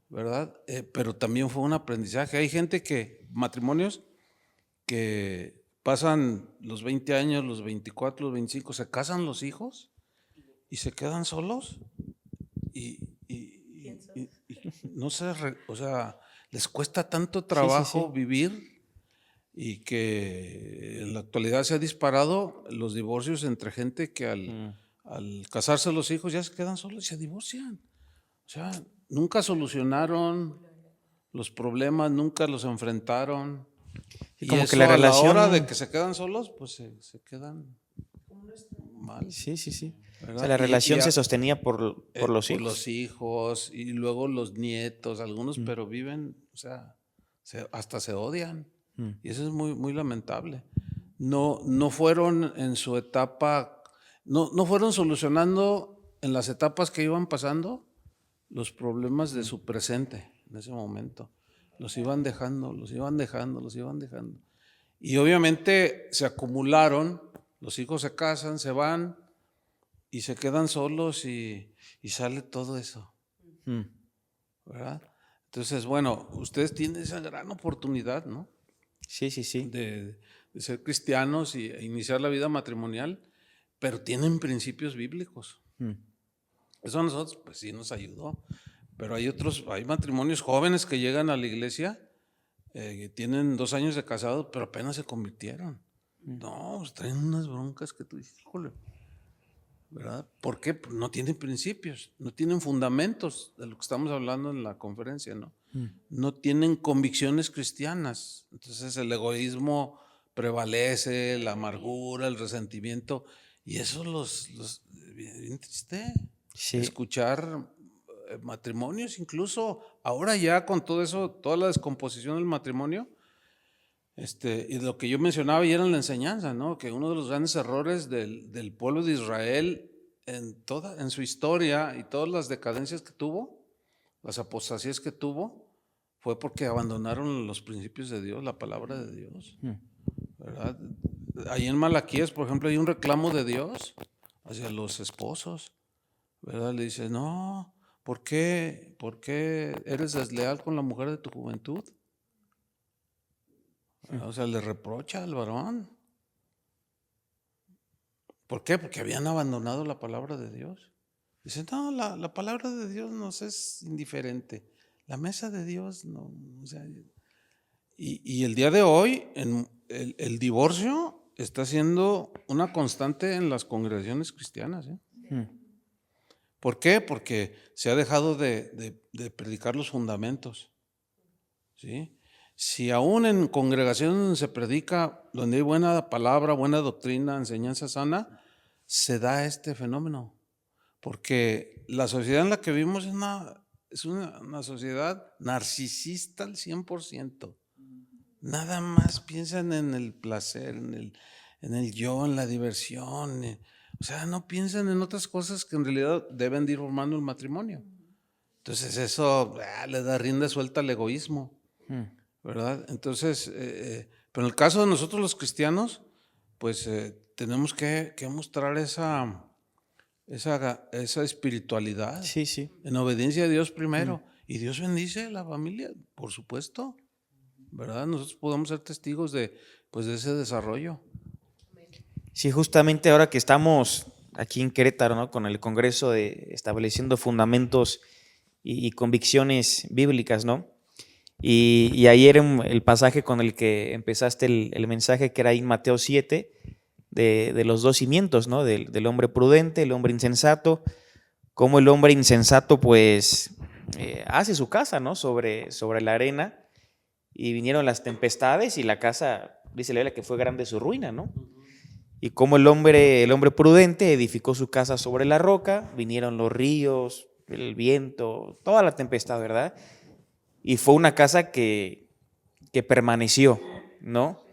¿verdad? Pero también fue un aprendizaje. Hay gente matrimonios que pasan los 20 años, los 24, los 25, se casan los hijos y se quedan solos y no sé, o sea, les cuesta tanto trabajo sí. vivir y que en la actualidad se ha disparado los divorcios entre gente que al casarse los hijos ya se quedan solos y se divorcian. O sea, nunca solucionaron los problemas, nunca los enfrentaron. Y Y como eso que la a la hora relación- de que se quedan solos, pues se quedan mal. Sí. O ¿Verdad? sea, la relación Y se sostenía por los por hijos. los hijos y luego los nietos, algunos, pero viven, o sea, hasta se odian. Y eso es muy, muy lamentable. No fueron en su etapa, no fueron solucionando en las etapas que iban pasando los problemas de su presente en ese momento. Los iban dejando. Y obviamente se acumularon, los hijos se casan, se van y se quedan solos y sale todo eso, ¿verdad? Entonces, bueno, ustedes tienen esa gran oportunidad, ¿no? Sí. De ser cristianos e iniciar la vida matrimonial, pero tienen principios bíblicos. Eso a nosotros, pues sí nos ayudó. Pero hay matrimonios jóvenes que llegan a la iglesia, que tienen 2 años de casados, pero apenas se convirtieron. No, pues traen unas broncas que tú dices, híjole, ¿verdad? ¿Por qué? Pues no tienen principios, no tienen fundamentos de lo que estamos hablando en la conferencia, ¿no? No tienen convicciones cristianas. Entonces el egoísmo prevalece, la amargura, el resentimiento, y eso los bien triste. Sí. Escuchar matrimonios, incluso ahora ya con todo eso, toda la descomposición del matrimonio, y lo que yo mencionaba y era en la enseñanza, ¿no? Que uno de los grandes errores del pueblo de Israel en su historia y todas las decadencias que tuvo, las apostasías que tuvo, fue porque abandonaron los principios de Dios, la palabra de Dios, ¿verdad? Ahí en Malaquías, por ejemplo, hay un reclamo de Dios hacia los esposos, ¿verdad? Le dice, no, ¿por qué eres desleal con la mujer de tu juventud? O sea, le reprocha al varón. ¿Por qué? Porque habían abandonado la palabra de Dios. Dice, no, la palabra de Dios nos es indiferente. La mesa de Dios no. O sea, y el día de hoy, el divorcio está siendo una constante en las congregaciones cristianas. ¿Por qué? Porque se ha dejado de predicar los fundamentos. ¿Sí? Si aún en congregaciones donde se predica, donde hay buena palabra, buena doctrina, enseñanza sana, se da este fenómeno. Porque la sociedad en la que vivimos es una sociedad narcisista al 100%. Nada más piensan en el placer, en el yo, en la diversión. O sea, no piensan en otras cosas que en realidad deben de ir formando el matrimonio. Entonces eso le da rienda suelta al egoísmo, ¿verdad? Entonces, pero en el caso de nosotros los cristianos, pues tenemos que mostrar esa espiritualidad Sí, sí. en obediencia a Dios primero. Y Dios bendice a la familia, por supuesto, ¿verdad? Nosotros podemos ser testigos de ese desarrollo. Sí, justamente ahora que estamos aquí en Querétaro, ¿no? Con el Congreso de Estableciendo Fundamentos y Convicciones Bíblicas, ¿no? Y ayer el pasaje con el que empezaste el mensaje, que era ahí en Mateo 7, de los dos cimientos, ¿no? Del hombre prudente, el hombre insensato, cómo el hombre insensato pues hace su casa, ¿no? Sobre la arena, y vinieron las tempestades y la casa, dice la Biblia, que fue grande su ruina, ¿no? Y cómo el hombre prudente edificó su casa sobre la roca, vinieron los ríos, el viento, toda la tempestad, ¿verdad? Y fue una casa que permaneció, ¿no?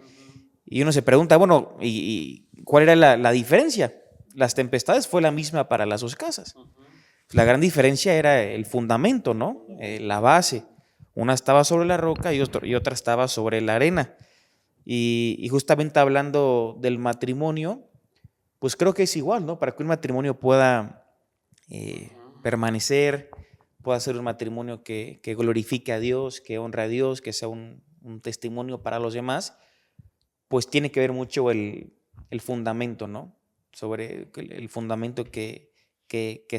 Y uno se pregunta, bueno, ¿y cuál era la diferencia? Las tempestades fue la misma para las dos casas. La gran diferencia era el fundamento, ¿no? La base. Una estaba sobre la roca y otra estaba sobre la arena. Y justamente hablando del matrimonio, pues creo que es igual, ¿no? Para que un matrimonio pueda permanecer, pueda ser un matrimonio que glorifique a Dios, que honre a Dios, que sea un testimonio para los demás, pues tiene que ver mucho el fundamento, ¿no? Sobre el fundamento que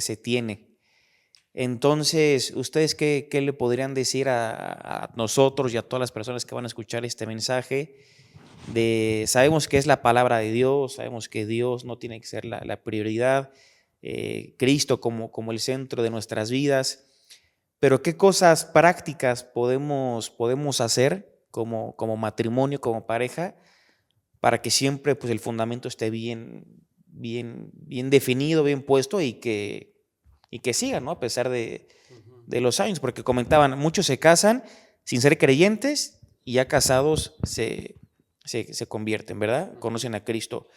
se tiene. Entonces, ¿ustedes qué le podrían decir a nosotros y a todas las personas que van a escuchar este mensaje? Sabemos que es la palabra de Dios, sabemos que Dios no tiene que ser la prioridad, Cristo como el centro de nuestras vidas, pero ¿qué cosas prácticas podemos hacer como matrimonio, como pareja, para que siempre pues, el fundamento esté bien definido, bien puesto y que siga, ¿no? A pesar de los años? Porque comentaban, muchos se casan sin ser creyentes y ya casados se convierten, ¿verdad? Conocen a Cristo.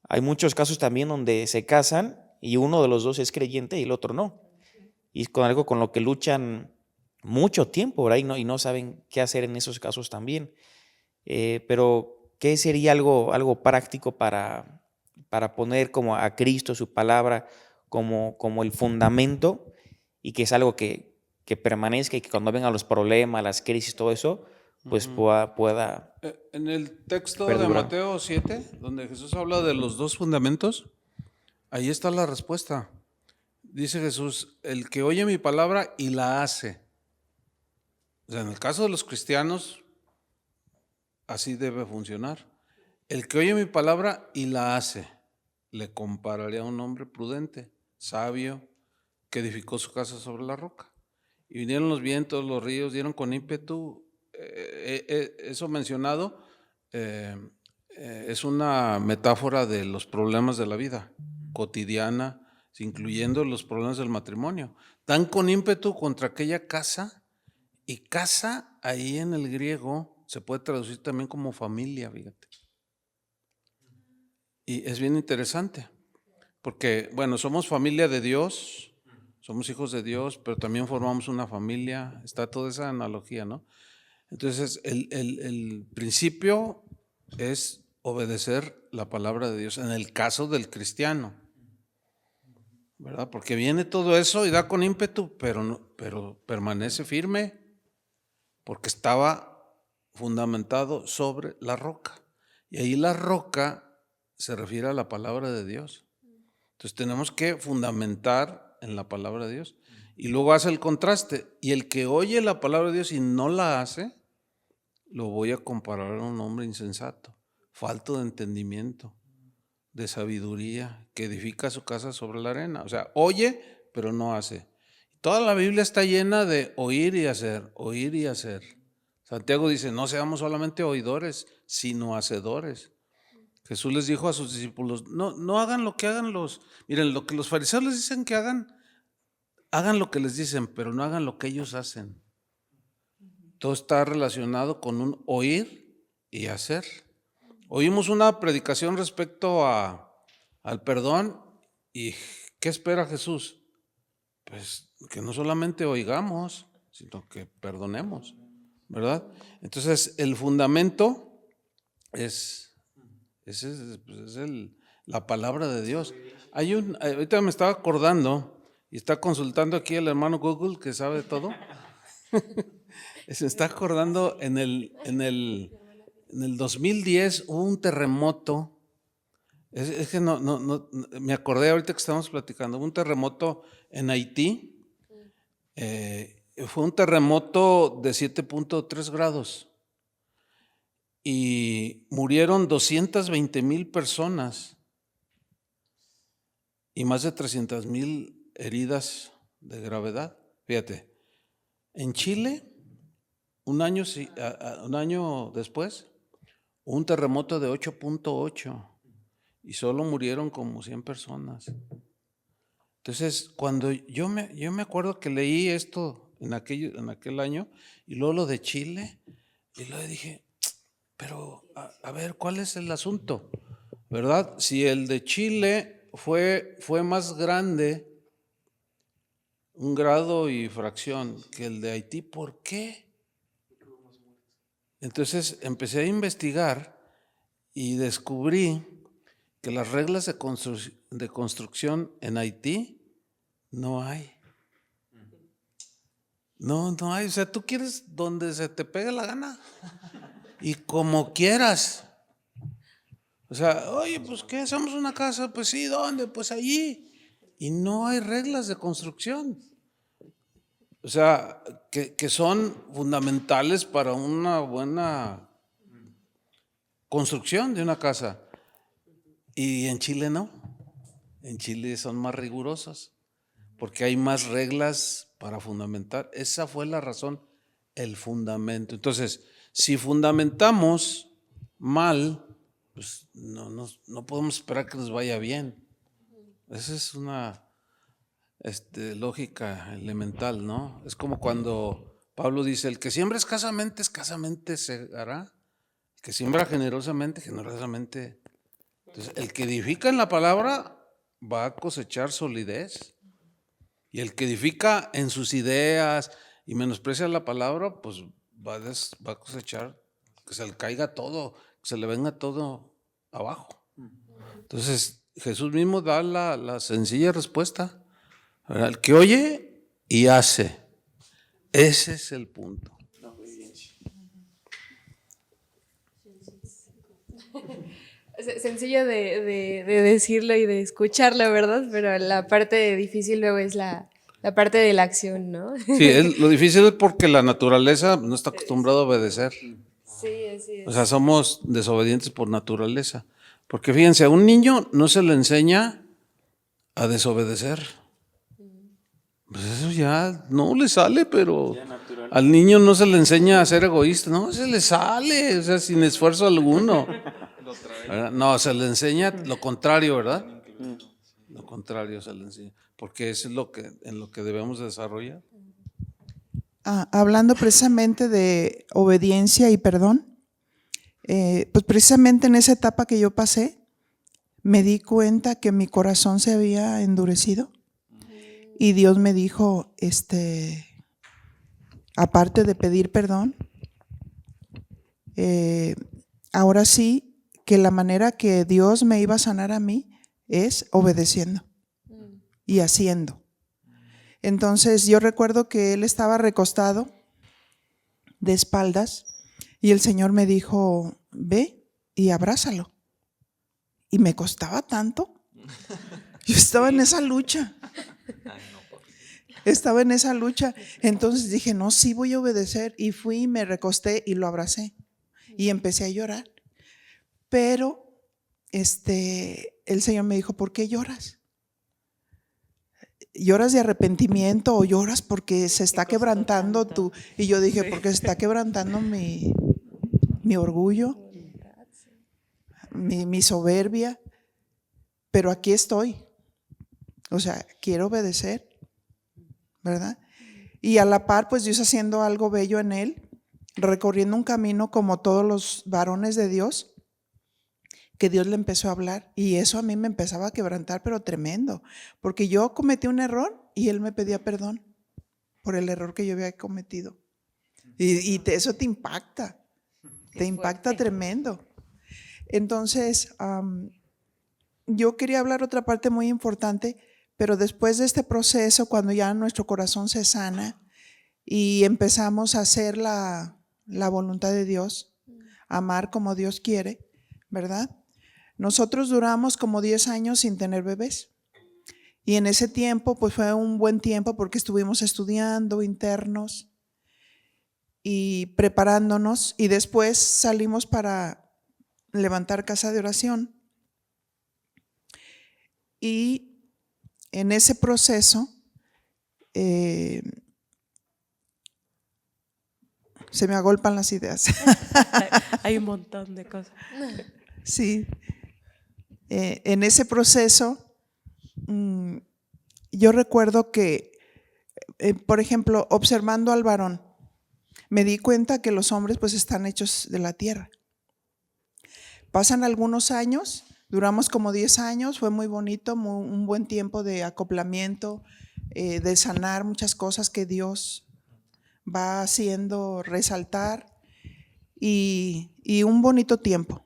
Hay muchos casos también donde se casan y uno de los dos es creyente y el otro no. Y es con algo con lo que luchan mucho tiempo, ¿verdad? Y no saben qué hacer en esos casos también. Pero, ¿qué sería algo práctico para poner como a Cristo, su palabra, como el fundamento, y que es algo que permanezca y que cuando vengan los problemas, las crisis, todo eso, pues pueda En el texto perdurar. de Mateo 7, donde Jesús habla de los dos fundamentos, ahí está la respuesta. Dice Jesús, el que oye mi palabra y la hace. O sea, en el caso de los cristianos, así debe funcionar. El que oye mi palabra y la hace, le compararé a un hombre prudente, sabio, que edificó su casa sobre la roca. Y vinieron los vientos, los ríos, dieron con ímpetu. Eso mencionado es una metáfora de los problemas de la vida cotidiana, incluyendo los problemas del matrimonio. Dan con ímpetu contra aquella casa, y casa ahí en el griego se puede traducir también como familia, fíjate. Y es bien interesante, porque, bueno, somos familia de Dios, somos hijos de Dios, pero también formamos una familia, está toda esa analogía, ¿no? Entonces, el principio es obedecer la palabra de Dios, en el caso del cristiano, ¿verdad? Porque viene todo eso y da con ímpetu, pero permanece firme, porque estaba fundamentado sobre la roca. Y ahí la roca se refiere a la palabra de Dios. Entonces tenemos que fundamentar en la palabra de Dios. Y luego hace el contraste. Y el que oye la palabra de Dios y no la hace, lo voy a comparar a un hombre insensato, falto de entendimiento, de sabiduría, que edifica su casa sobre la arena. O sea, oye, pero no hace. Toda la Biblia está llena de oír y hacer, oír y hacer. Santiago dice, no seamos solamente oidores, sino hacedores. Jesús les dijo a sus discípulos, no hagan lo que hagan miren, lo que los fariseos les dicen que hagan lo que les dicen, pero no hagan lo que ellos hacen. todo está relacionado con un oír y hacer. Oímos una predicación respecto al perdón, y ¿qué espera Jesús? Pues que no solamente oigamos, sino que perdonemos, ¿verdad? Entonces el fundamento es la palabra de Dios. Ahorita me estaba acordando, y está consultando aquí el hermano Google, que sabe todo. Se está acordando en el 2010 hubo un terremoto. Es que no, me acordé ahorita que estamos platicando. Hubo un terremoto en Haití. Fue un terremoto de 7.3 grados y murieron 220,000 personas y más de 300,000 heridas de gravedad. Fíjate, en Chile, un año después, hubo un terremoto de 8.8 y solo murieron como 100 personas. Entonces, cuando yo me acuerdo que leí esto en aquel año, y luego lo de Chile, y luego dije, pero a ver, ¿cuál es el asunto? ¿Verdad? Si el de Chile fue más grande, 1 grado y fracción, que el de Haití, ¿por qué? Entonces empecé a investigar y descubrí que las reglas de construcción en Haití no hay. No hay. O sea, tú quieres donde se te pegue la gana y como quieras. O sea, oye, pues ¿qué? ¿Hacemos una casa? Pues sí, ¿dónde? Pues allí. Y no hay reglas de construcción. O sea, que son fundamentales para una buena construcción de una casa. Y en Chile no. En Chile son más rigurosos porque hay más reglas para fundamentar. Esa fue la razón, el fundamento. Entonces, si fundamentamos mal, pues no podemos esperar que nos vaya bien. Esa es una lógica elemental, ¿no? Es como cuando Pablo dice, el que siembra escasamente segará. El que siembra generosamente. Entonces, el que edifica en la palabra va a cosechar solidez. Y el que edifica en sus ideas y menosprecia la palabra, pues va a cosechar que se le caiga todo, que se le venga todo abajo. Entonces, Jesús mismo da la sencilla respuesta. ¿Verdad? El que oye y hace. Ese es el punto. Sencillo de decirlo y de escucharlo, ¿verdad? Pero la parte difícil luego es la parte de la acción, ¿no? Sí, lo difícil es porque la naturaleza no está acostumbrada a obedecer. Sí, así es. O sea, somos desobedientes por naturaleza. Porque fíjense, a un niño no se le enseña a desobedecer. Pues eso ya no le sale, pero al niño no se le enseña a ser egoísta. No, se le sale, o sea, sin esfuerzo alguno. No, se le enseña lo contrario, ¿verdad? Lo contrario se le enseña, porque eso es en lo que debemos desarrollar. Hablando precisamente de obediencia y perdón, pues precisamente en esa etapa que yo pasé, me di cuenta que mi corazón se había endurecido y Dios me dijo, aparte de pedir perdón, ahora sí que la manera que Dios me iba a sanar a mí es obedeciendo y haciendo. Entonces yo recuerdo que él estaba recostado de espaldas y el Señor me dijo, ve y abrázalo. Y me costaba tanto. Yo estaba en esa lucha. Entonces dije, no, sí voy a obedecer. Y fui, me recosté y lo abracé. Y empecé a llorar. Pero el Señor me dijo, ¿por qué lloras? ¿Lloras de arrepentimiento o lloras porque se está quebrantando tu? Y yo dije, porque se está quebrantando mi orgullo, mi soberbia, pero aquí estoy. O sea, quiero obedecer, ¿verdad? Y a la par, pues Dios haciendo algo bello en él, recorriendo un camino como todos los varones de Dios, que Dios le empezó a hablar, y eso a mí me empezaba a quebrantar, pero tremendo, porque yo cometí un error y él me pedía perdón por el error que yo había cometido. Eso te impacta, te impacta tremendo. Entonces, yo quería hablar otra parte muy importante, pero después de este proceso, cuando ya nuestro corazón se sana y empezamos a hacer la voluntad de Dios, amar como Dios quiere, ¿verdad? Nosotros duramos como 10 años sin tener bebés. Y en ese tiempo, pues fue un buen tiempo porque estuvimos estudiando internos y preparándonos, y después salimos para levantar casa de oración. Y en ese proceso se me agolpan las ideas. Hay un montón de cosas. Sí. En ese proceso yo recuerdo que, por ejemplo, observando al varón, me di cuenta que los hombres pues están hechos de la tierra. Pasan algunos años, duramos como 10 años, fue muy bonito, un buen tiempo de acoplamiento, de sanar muchas cosas que Dios va haciendo resaltar, y un bonito tiempo.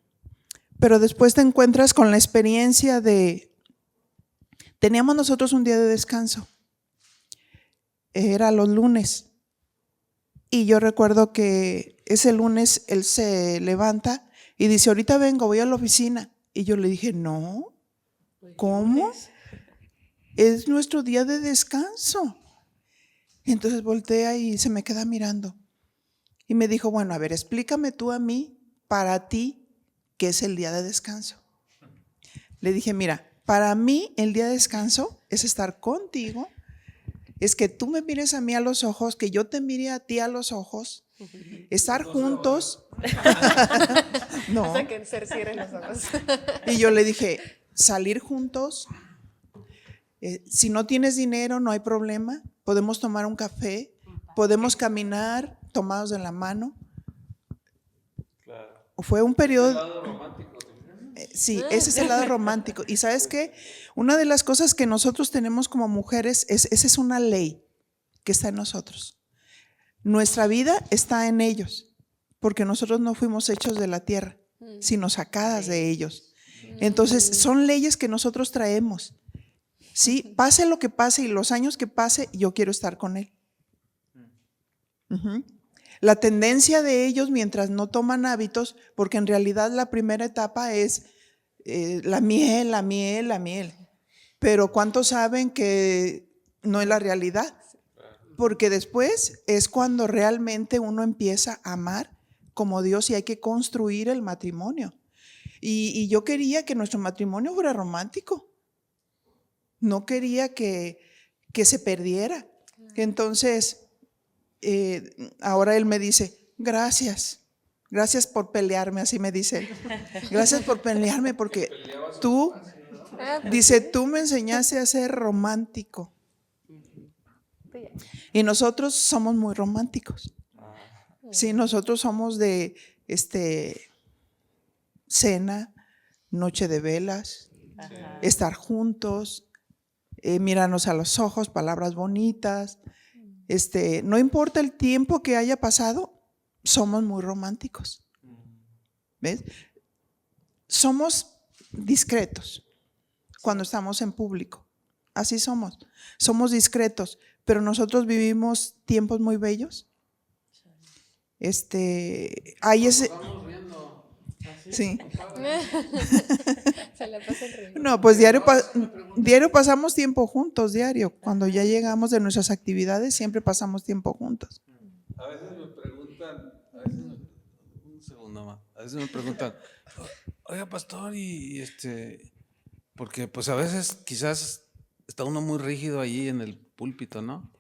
Pero después te encuentras con la experiencia teníamos nosotros un día de descanso, era los lunes, y yo recuerdo que ese lunes él se levanta y dice, ahorita vengo, voy a la oficina. Y yo le dije, no, ¿cómo? Es nuestro día de descanso. Y entonces voltea y se me queda mirando. Y me dijo, bueno, a ver, explícame tú a mí, para ti, ¿qué es el día de descanso? Le dije, mira, para mí el día de descanso es estar contigo, es que tú me mires a mí a los ojos, que yo te mire a ti a los ojos, estar juntos. No. Hasta que se cierren los ojos. Y yo le dije, salir juntos, si no tienes dinero no hay problema, podemos tomar un café, podemos caminar tomados de la mano. Claro. Fue un periodo... ¿El lado romántico? Sí, ese es el lado romántico. Y ¿sabes qué? Una de las cosas que nosotros tenemos como mujeres, esa es una ley que está en nosotros. Nuestra vida está en ellos, porque nosotros no fuimos hechos de la tierra, sino sacadas de ellos. Entonces, son leyes que nosotros traemos. ¿Sí? Pase lo que pase y los años que pase, yo quiero estar con él. La tendencia de ellos, mientras no toman hábitos, porque en realidad la primera etapa es la miel, la miel, la miel. Pero ¿cuántos saben que no es la realidad? Porque después es cuando realmente uno empieza a amar como Dios, y hay que construir el matrimonio. Y yo quería que nuestro matrimonio fuera romántico. No quería que se perdiera. Entonces, ahora él me dice, gracias por pelearme, así me dice. Gracias por pelearme, porque tú me enseñaste a ser romántico. Y nosotros somos muy románticos. Sí, nosotros somos de cena, noche de velas, estar juntos, mirarnos a los ojos, palabras bonitas. No importa el tiempo que haya pasado, somos muy románticos. ¿Ves? Somos discretos cuando estamos en público. Así somos. Somos discretos, pero nosotros vivimos tiempos muy bellos. Hay ese... Sí. Se la pasan riendo. No, pues diario pasamos tiempo juntos, diario. Cuando ya llegamos de nuestras actividades, siempre pasamos tiempo juntos. A veces me preguntan, un segundo más, a veces me preguntan, oiga, pastor, y porque pues a veces quizás está uno muy rígido allí en el púlpito, ¿no?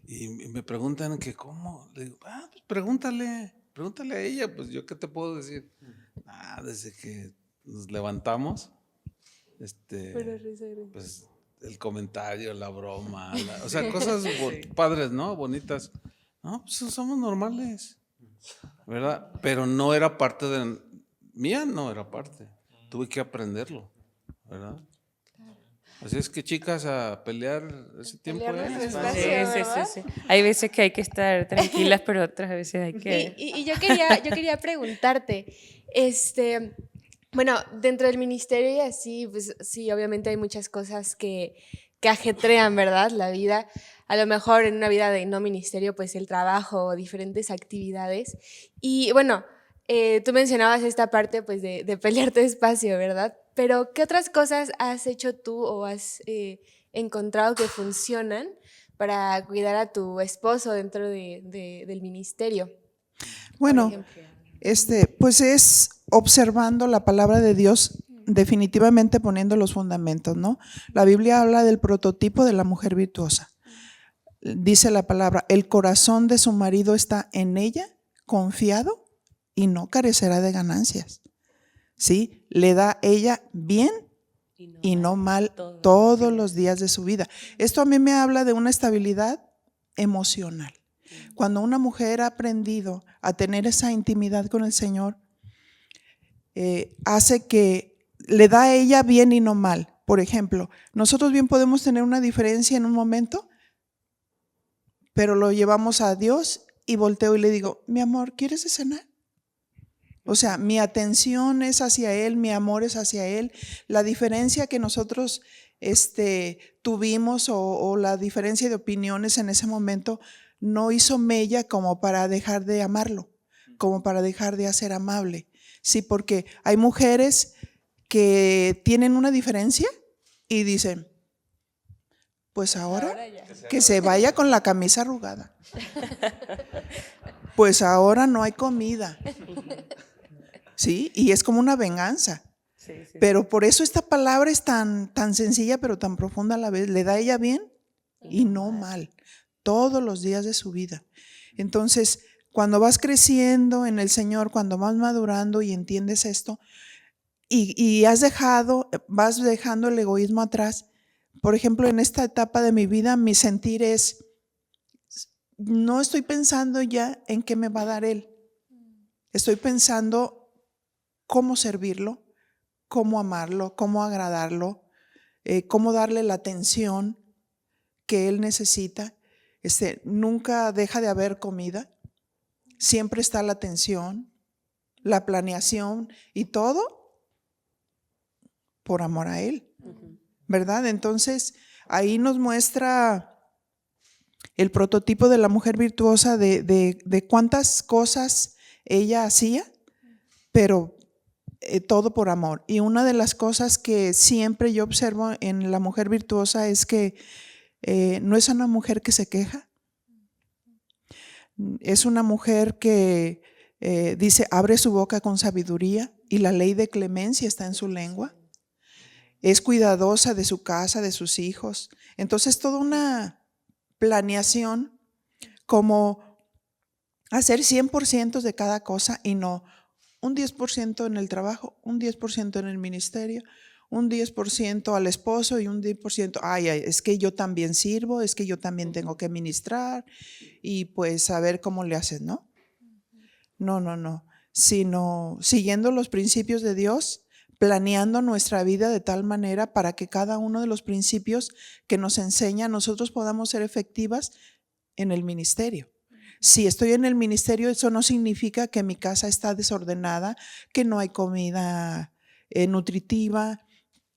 Y me preguntan que cómo, le digo, pues pregúntale a ella, pues yo qué te puedo decir. Desde que nos levantamos, pues el comentario, la broma, o sea, cosas padres, ¿no? Bonitas. No, pues somos normales, ¿verdad? Pero no era parte de mía, no era parte. Tuve que aprenderlo, ¿verdad? Así es que, chicas, a pelear ese tiempo Pelear nuestro es. espacio. Sí, sí, ¿verdad? sí, sí. Hay veces que hay que estar tranquilas, pero otras veces hay que... Y yo quería preguntarte, bueno, dentro del ministerio y así, pues sí, obviamente hay muchas cosas que ajetrean, ¿verdad? La vida. A lo mejor en una vida de no ministerio, pues el trabajo o diferentes actividades. Y bueno, tú mencionabas esta parte pues de pelear tu espacio, ¿verdad? Pero ¿qué otras cosas has hecho tú o has encontrado que funcionan para cuidar a tu esposo dentro del ministerio? Por Bueno, ejemplo. pues es observando la palabra de Dios, definitivamente poniendo los fundamentos, ¿no? La Biblia habla del prototipo de la mujer virtuosa. Dice la palabra, el corazón de su marido está en ella, confiado, y no carecerá de ganancias. ¿Sí? Le da ella bien y no mal todos los días de su vida. Esto a mí me habla de una estabilidad emocional. Cuando una mujer ha aprendido a tener esa intimidad con el Señor, hace que le da a ella bien y no mal. Por ejemplo, nosotros bien podemos tener una diferencia en un momento, pero lo llevamos a Dios y volteo y le digo, mi amor, ¿quieres cenar? O sea, mi atención es hacia Él, mi amor es hacia Él. La diferencia que nosotros tuvimos o la diferencia de opiniones en ese momento no hizo mella como para dejar de amarlo, como para dejar de ser amable. Sí, porque hay mujeres que tienen una diferencia y dicen, pues ahora que se vaya con la camisa arrugada. Pues ahora no hay comida. ¿Sí? Y es como una venganza. Sí, sí. Pero por eso esta palabra es tan sencilla pero tan profunda a la vez. Le da a ella bien y no mal, todos los días de su vida. Entonces, cuando vas creciendo en el Señor, cuando vas madurando y entiendes esto, y vas dejando el egoísmo atrás. Por ejemplo, en esta etapa de mi vida, mi sentir es, no estoy pensando ya en qué me va a dar Él. Estoy pensando cómo servirlo, cómo amarlo, cómo agradarlo, cómo darle la atención que Él necesita. Nunca deja de haber comida, siempre está la atención, la planeación y todo por amor a Él, ¿verdad? Entonces, ahí nos muestra el prototipo de la mujer virtuosa de cuántas cosas ella hacía, pero todo por amor. Y una de las cosas que siempre yo observo en la mujer virtuosa es que no es una mujer que se queja, es una mujer que dice, abre su boca con sabiduría y la ley de clemencia está en su lengua. Es cuidadosa de su casa, de sus hijos. Entonces, toda una planeación como hacer 100% de cada cosa y no un 10% en el trabajo, un 10% en el ministerio, un 10% al esposo y un 10%, es que yo también sirvo, es que yo también tengo que ministrar y pues a ver cómo le haces, ¿no? No, sino siguiendo los principios de Dios, planeando nuestra vida de tal manera para que cada uno de los principios que nos enseña nosotros podamos ser efectivas en el ministerio. Si estoy en el ministerio, eso no significa que mi casa está desordenada, que no hay comida nutritiva,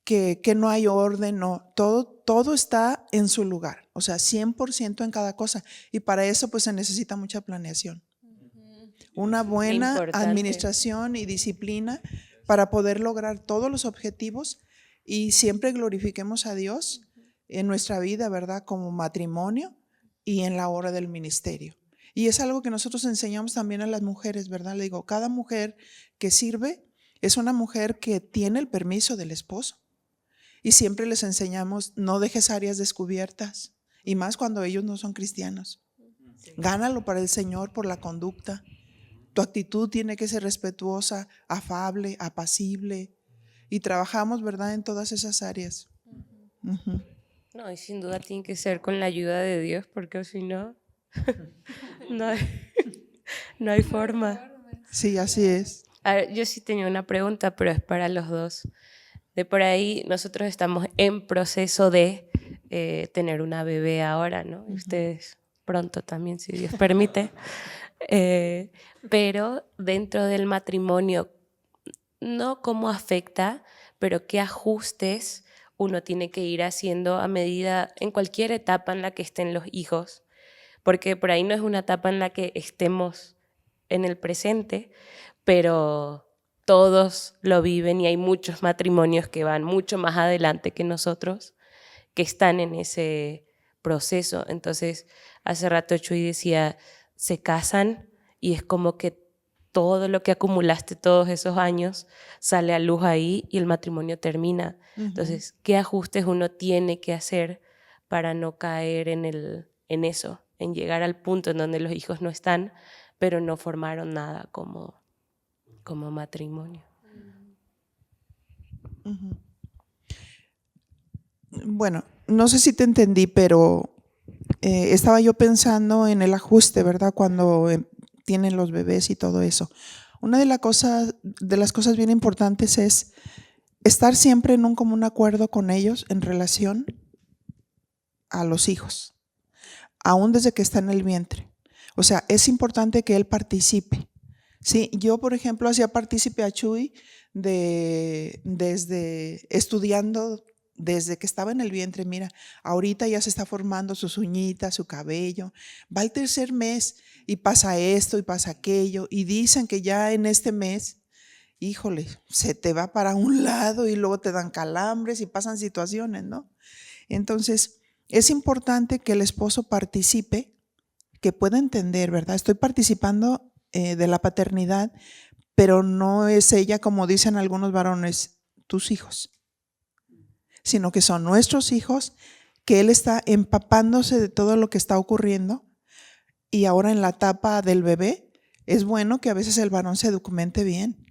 que no hay orden, no, todo está en su lugar, o sea, 100% en cada cosa. Y para eso pues se necesita mucha planeación. Una buena administración y disciplina para poder lograr todos los objetivos y siempre glorifiquemos a Dios en nuestra vida, ¿verdad? Como matrimonio y en la hora del ministerio. Y es algo que nosotros enseñamos también a las mujeres, ¿verdad? Le digo, cada mujer que sirve es una mujer que tiene el permiso del esposo. Y siempre les enseñamos, no dejes áreas descubiertas, y más cuando ellos no son cristianos. Gánalo para el Señor por la conducta. Tu actitud tiene que ser respetuosa, afable, apacible. Y trabajamos, ¿verdad?, en todas esas áreas. No, y sin duda tiene que ser con la ayuda de Dios, porque si no... No hay, no hay forma. Sí, así es. A ver, yo sí tenía una pregunta, pero es para los dos. De por ahí, nosotros estamos en proceso de tener una bebé ahora, ¿no? Y ustedes pronto también, si Dios permite. Pero dentro del matrimonio, no cómo afecta, pero qué ajustes uno tiene que ir haciendo a medida, en cualquier etapa en la que estén los hijos, porque por ahí no es una etapa en la que estemos en el presente, pero todos lo viven y hay muchos matrimonios que van mucho más adelante que nosotros, que están en ese proceso. Entonces, hace rato Chuy decía, se casan y es como que todo lo que acumulaste todos esos años sale a luz ahí y el matrimonio termina. Entonces, ¿qué ajustes uno tiene que hacer para no caer en eso, en llegar al punto en donde los hijos no están, pero no formaron nada como matrimonio? Bueno, no sé si te entendí, pero estaba yo pensando en el ajuste, ¿verdad? Cuando tienen los bebés y todo eso. Una de las cosas bien importantes es estar siempre en un común acuerdo con ellos en relación a los hijos, aún desde que está en el vientre. O sea, es importante que él participe. Sí, yo, por ejemplo, hacía partícipe a Chuy desde estudiando desde que estaba en el vientre. Mira, ahorita ya se está formando sus uñitas, su cabello. Va al tercer mes y pasa esto y pasa aquello. Y dicen que ya en este mes, híjole, se te va para un lado y luego te dan calambres y pasan situaciones, ¿no? Entonces, es importante que el esposo participe, que pueda entender, ¿verdad? Estoy participando de la paternidad, pero no es ella, como dicen algunos varones, tus hijos, sino que son nuestros hijos, que él está empapándose de todo lo que está ocurriendo. Y ahora en la etapa del bebé, es bueno que a veces el varón se documente bien,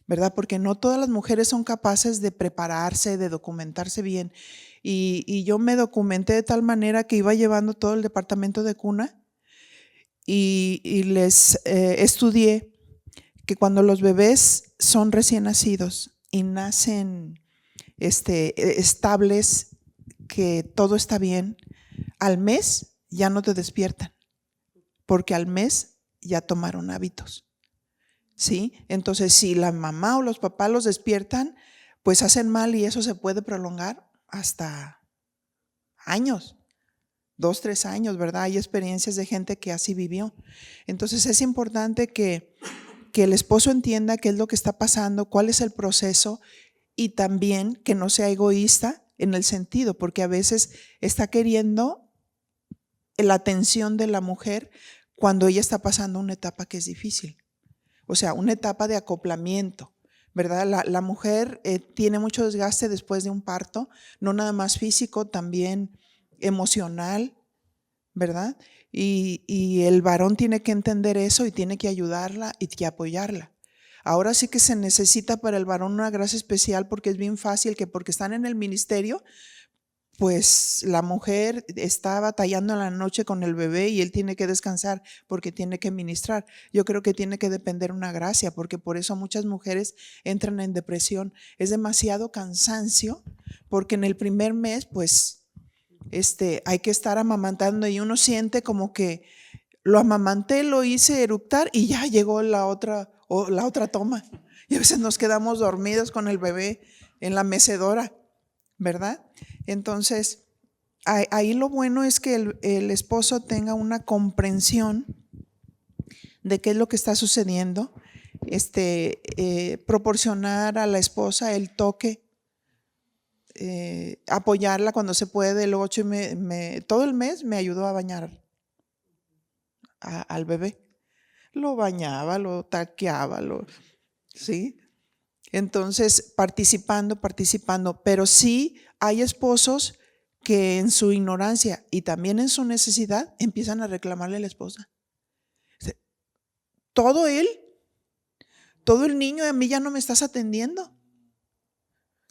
¿verdad? Porque no todas las mujeres son capaces de prepararse, de documentarse bien. Y yo me documenté de tal manera que iba llevando todo el departamento de cuna y les estudié que cuando los bebés son recién nacidos y nacen estables, que todo está bien, al mes ya no te despiertan, porque al mes ya tomaron hábitos, ¿sí? Entonces, si la mamá o los papás los despiertan, pues hacen mal y eso se puede prolongar hasta años, 2, 3 años, ¿verdad? Hay experiencias de gente que así vivió. Entonces, es importante que el esposo entienda qué es lo que está pasando, cuál es el proceso, y también que no sea egoísta en el sentido, porque a veces está queriendo la atención de la mujer cuando ella está pasando una etapa que es difícil. O sea, una etapa de acoplamiento, ¿verdad? La mujer tiene mucho desgaste después de un parto, no nada más físico, también emocional, ¿verdad? Y el varón tiene que entender eso y tiene que ayudarla y que apoyarla. Ahora sí que se necesita para el varón una gracia especial, porque es bien fácil que porque están en el ministerio, pues la mujer está batallando en la noche con el bebé y él tiene que descansar porque tiene que ministrar. Yo creo que tiene que depender una gracia, porque por eso muchas mujeres entran en depresión. Es demasiado cansancio, porque en el primer mes pues hay que estar amamantando y uno siente como que lo amamanté, lo hice eructar y ya llegó la otra toma. Y a veces nos quedamos dormidos con el bebé en la mecedora, ¿verdad? Entonces, ahí lo bueno es que el esposo tenga una comprensión de qué es lo que está sucediendo, proporcionar a la esposa el toque, apoyarla cuando se puede. Luego todo el mes me ayudó a bañar al bebé. Lo bañaba, lo taqueaba, ¿sí? Entonces, participando, pero sí hay esposos que en su ignorancia y también en su necesidad empiezan a reclamarle a la esposa. Todo el niño, a mí ya no me estás atendiendo.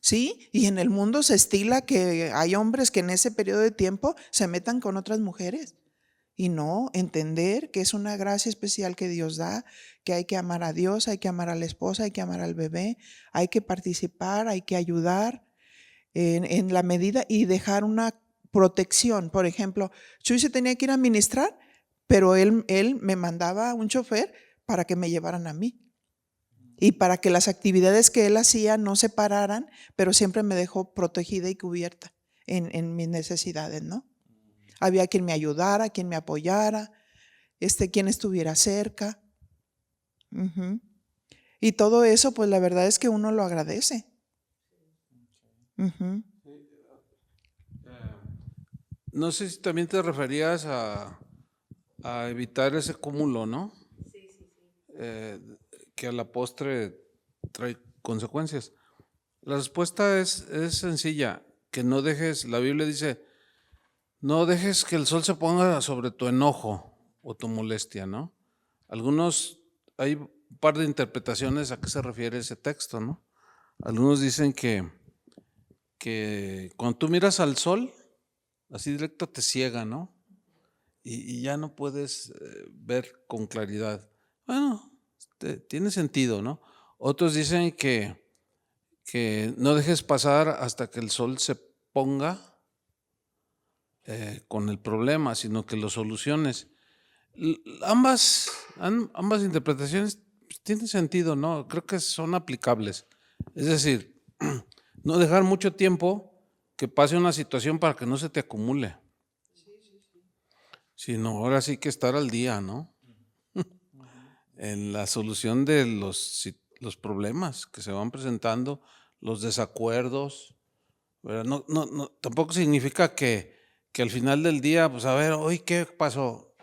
¿Sí? Y en el mundo se estila que hay hombres que en ese periodo de tiempo se metan con otras mujeres Y no, entender que es una gracia especial que Dios da, que hay que amar a Dios, hay que amar a la esposa, hay que amar al bebé, hay que participar, hay que ayudar en la medida y dejar una protección. Por ejemplo, Chuy se tenía que ir a ministrar, pero él me mandaba un chofer para que me llevaran a mí. Y para que las actividades que él hacía no se pararan, pero siempre me dejó protegida y cubierta en mis necesidades, ¿no? Había quien me ayudara, quien me apoyara, quien estuviera cerca. Ujú. Y todo eso, pues la verdad es que uno lo agradece. Ujú. No sé si también te referías a evitar ese cúmulo, ¿no? Que a la postre trae consecuencias. La respuesta es sencilla, que no dejes, la Biblia dice, no dejes que el sol se ponga sobre tu enojo o tu molestia, ¿no? Hay un par de interpretaciones a qué se refiere ese texto, ¿no? Algunos dicen que cuando tú miras al sol, así directo te ciega, ¿no? Y ya no puedes ver con claridad. Bueno, tiene sentido, ¿no? Otros dicen que no dejes pasar hasta que el sol se ponga con el problema, sino que lo soluciones. Ambas interpretaciones tienen sentido, ¿no? Creo que son aplicables. Es decir, no dejar mucho tiempo que pase una situación para que no se te acumule. Sino ahora sí que estar al día, ¿no? En la solución de los problemas que se van presentando, los desacuerdos, ¿verdad? No, tampoco significa que al final del día, pues a ver, hoy qué pasó,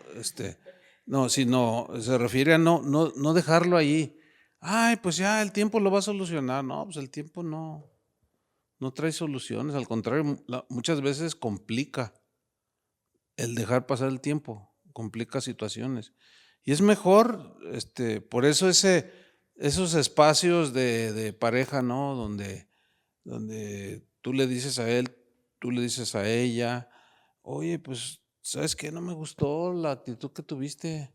no, sino se refiere a no dejarlo ahí. Ay, pues ya el tiempo lo va a solucionar. No, pues el tiempo no trae soluciones, al contrario, muchas veces complica. El dejar pasar el tiempo complica situaciones. Y es mejor, por eso esos espacios de pareja, ¿no? Donde tú le dices a él, tú le dices a ella, oye, pues, ¿sabes qué? No me gustó la actitud que tuviste.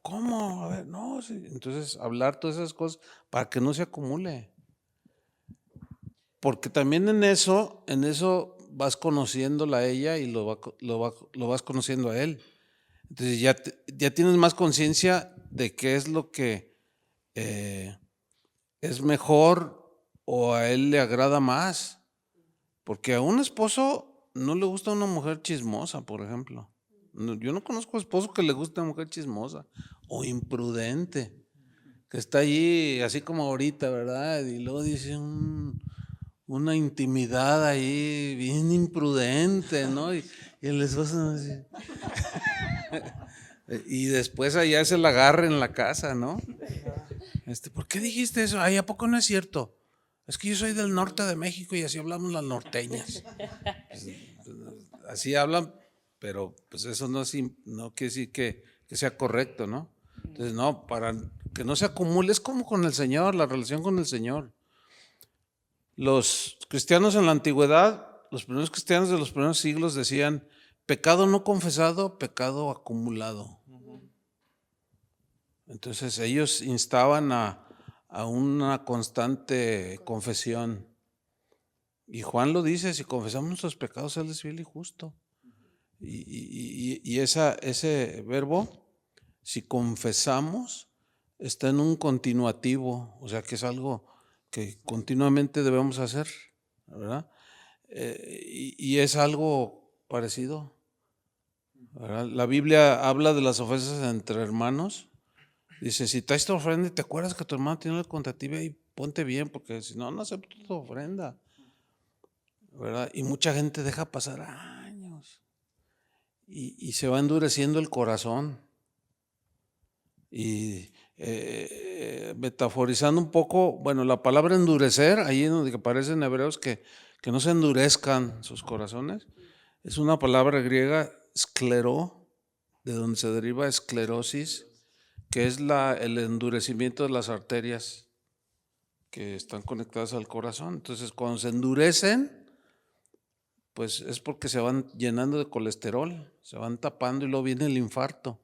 ¿Cómo? A ver, no, sí. Entonces, hablar todas esas cosas para que no se acumule. Porque también en eso vas conociéndola a ella y lo vas conociendo a él. Entonces ya tienes más conciencia de qué es lo que es mejor o a él le agrada más. Porque a un esposo no le gusta una mujer chismosa, por ejemplo. Yo no conozco esposo que le guste una mujer chismosa o imprudente, que está allí así como ahorita, ¿verdad? Y luego dice una intimidad ahí bien imprudente, ¿no? Y el esposo así. Y después allá se la agarra en la casa, ¿no? ¿Por qué dijiste eso? Ay, ¿a poco no es cierto? Es que yo soy del norte de México y así hablamos las norteñas. Así hablan, pero pues eso no quiere decir que sea correcto, ¿no? Entonces, no, para que no se acumule, es como con el Señor, la relación con el Señor. Los cristianos en la antigüedad, los primeros cristianos de los primeros siglos decían, pecado no confesado, pecado acumulado. Entonces ellos instaban a una constante confesión. Y Juan lo dice, si confesamos nuestros pecados, Él es fiel y justo. Y ese verbo, si confesamos, está en un continuativo, o sea que es algo que continuamente debemos hacer, ¿verdad? Y es algo parecido, ¿verdad? La Biblia habla de las ofensas entre hermanos. Dice, si traes tu ofrenda y te acuerdas que tu hermano tiene algo contra ti, ve y ponte bien, porque si no, no acepto tu ofrenda, ¿verdad? Y mucha gente deja pasar años y se va endureciendo el corazón. Y metaforizando un poco, bueno, la palabra endurecer, ahí en donde aparece en Hebreos que no se endurezcan sus corazones, es una palabra griega, sclero, de donde se deriva esclerosis, que es el endurecimiento de las arterias que están conectadas al corazón. Entonces, cuando se endurecen, pues es porque se van llenando de colesterol, se van tapando y luego viene el infarto.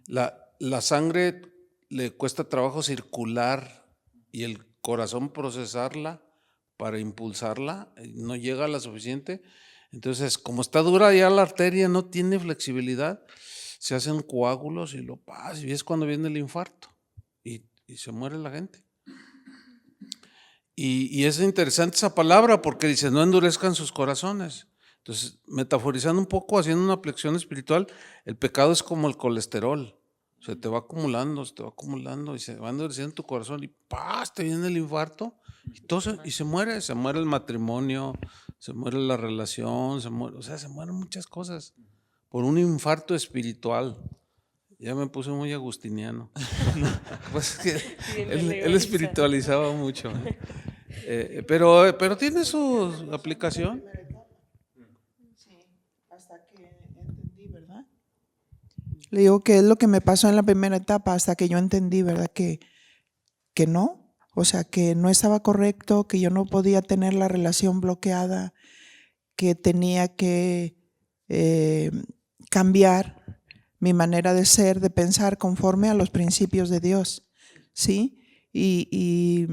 La sangre le cuesta trabajo circular y el corazón procesarla para impulsarla, no llega a la suficiente. Entonces, como está dura ya la arteria, no tiene flexibilidad, se hacen coágulos y y es cuando viene el infarto y se muere la gente. Y es interesante esa palabra porque dice, no endurezcan sus corazones. Entonces, metaforizando un poco, haciendo una flexión espiritual, el pecado es como el colesterol. Se te va acumulando y se va endureciendo tu corazón y ¡paz! Te viene el infarto y se muere el matrimonio, se muere la relación, se mueren muchas cosas por un infarto espiritual. Ya me puse muy agustiniano. Pues es que él espiritualizaba mucho. Pero tiene su aplicación. Hasta que entendí, ¿verdad? Le digo que es lo que me pasó en la primera etapa, hasta que yo entendí, ¿verdad? Que no, o sea, que no estaba correcto, que yo no podía tener la relación bloqueada, que tenía que cambiar mi manera de ser, de pensar conforme a los principios de Dios, ¿sí? Y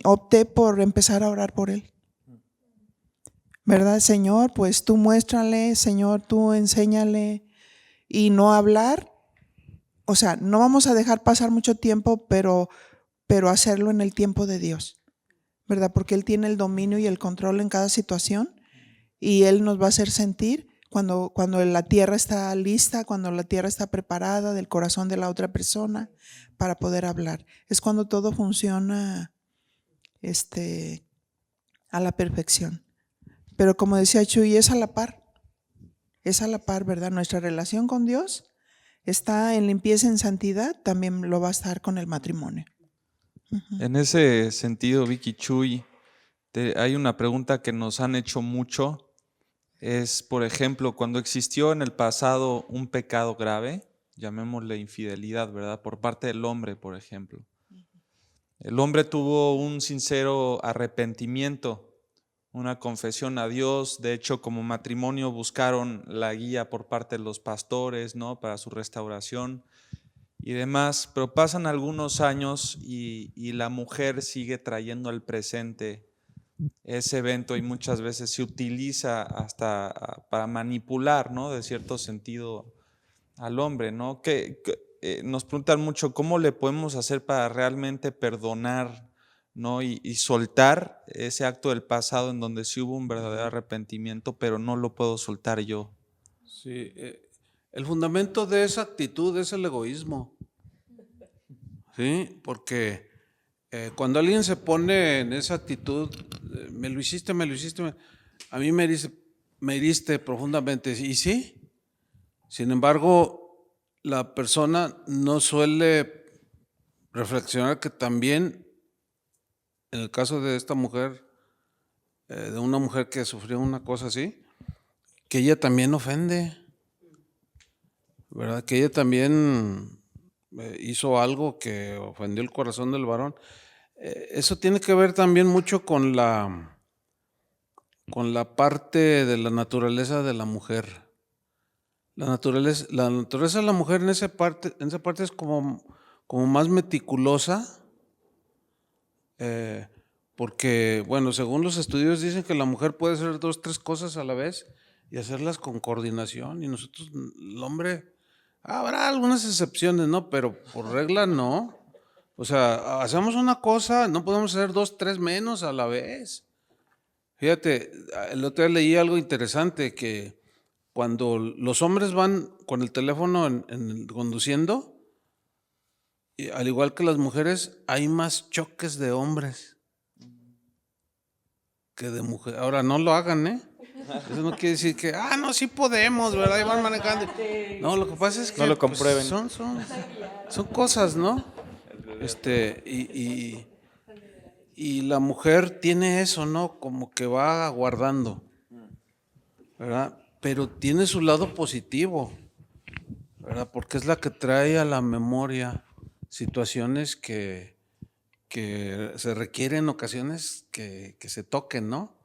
opté por empezar a orar por él. ¿Verdad, Señor? Pues tú muéstrale, Señor, tú enséñale, y no hablar, o sea, no vamos a dejar pasar mucho tiempo, pero hacerlo en el tiempo de Dios, ¿verdad? Porque Él tiene el dominio y el control en cada situación y Él nos va a hacer sentir cuando la tierra está lista, cuando la tierra está preparada del corazón de la otra persona para poder hablar. Es cuando todo funciona a la perfección. Pero como decía Chuy, es a la par, ¿verdad? Nuestra relación con Dios está en limpieza, en santidad, también lo va a estar con el matrimonio. En ese sentido, Vicky, Chuy, hay una pregunta que nos han hecho mucho. Es, por ejemplo, cuando existió en el pasado un pecado grave, llamémosle infidelidad, ¿verdad? Por parte del hombre, por ejemplo. El hombre tuvo un sincero arrepentimiento, una confesión a Dios. De hecho, como matrimonio buscaron la guía por parte de los pastores, ¿no? Para su restauración y demás. Pero pasan algunos años y la mujer sigue trayendo al presente ese evento y muchas veces se utiliza hasta para manipular, ¿no? De cierto sentido al hombre, ¿no? Nos preguntan mucho cómo le podemos hacer para realmente perdonar, ¿no? Y soltar ese acto del pasado en donde sí hubo un verdadero arrepentimiento, pero no lo puedo soltar yo. Sí, el fundamento de esa actitud es el egoísmo. ¿Sí? Porque cuando alguien se pone en esa actitud, me lo hiciste, a mí me heriste profundamente. Y sí, sin embargo, la persona no suele reflexionar que también, en el caso de esta mujer, de una mujer que sufrió una cosa así, que ella también ofende, ¿verdad? Que ella también hizo algo que ofendió el corazón del varón. Eso tiene que ver también mucho con la parte de la naturaleza de la mujer. La naturaleza de la mujer en esa parte es como más meticulosa, porque, bueno, según los estudios dicen que la mujer puede hacer 2, 3 cosas a la vez y hacerlas con coordinación, y nosotros, el hombre, habrá algunas excepciones, ¿no? Pero por regla no. O sea, hacemos una cosa, no podemos hacer 2, 3 menos a la vez. Fíjate, el otro día leí algo interesante, que cuando los hombres van con el teléfono conduciendo, al igual que las mujeres, hay más choques de hombres que de mujeres. Ahora, no lo hagan, ¿eh? Eso no quiere decir que, no, sí podemos, ¿verdad? Y van manejando. No, lo que pasa es que No lo comprueben. pues, son cosas, ¿no? Y la mujer tiene eso, ¿no? Como que va guardando, ¿verdad? Pero tiene su lado positivo, ¿verdad? Porque es la que trae a la memoria situaciones que se requieren en ocasiones que se toquen, ¿no?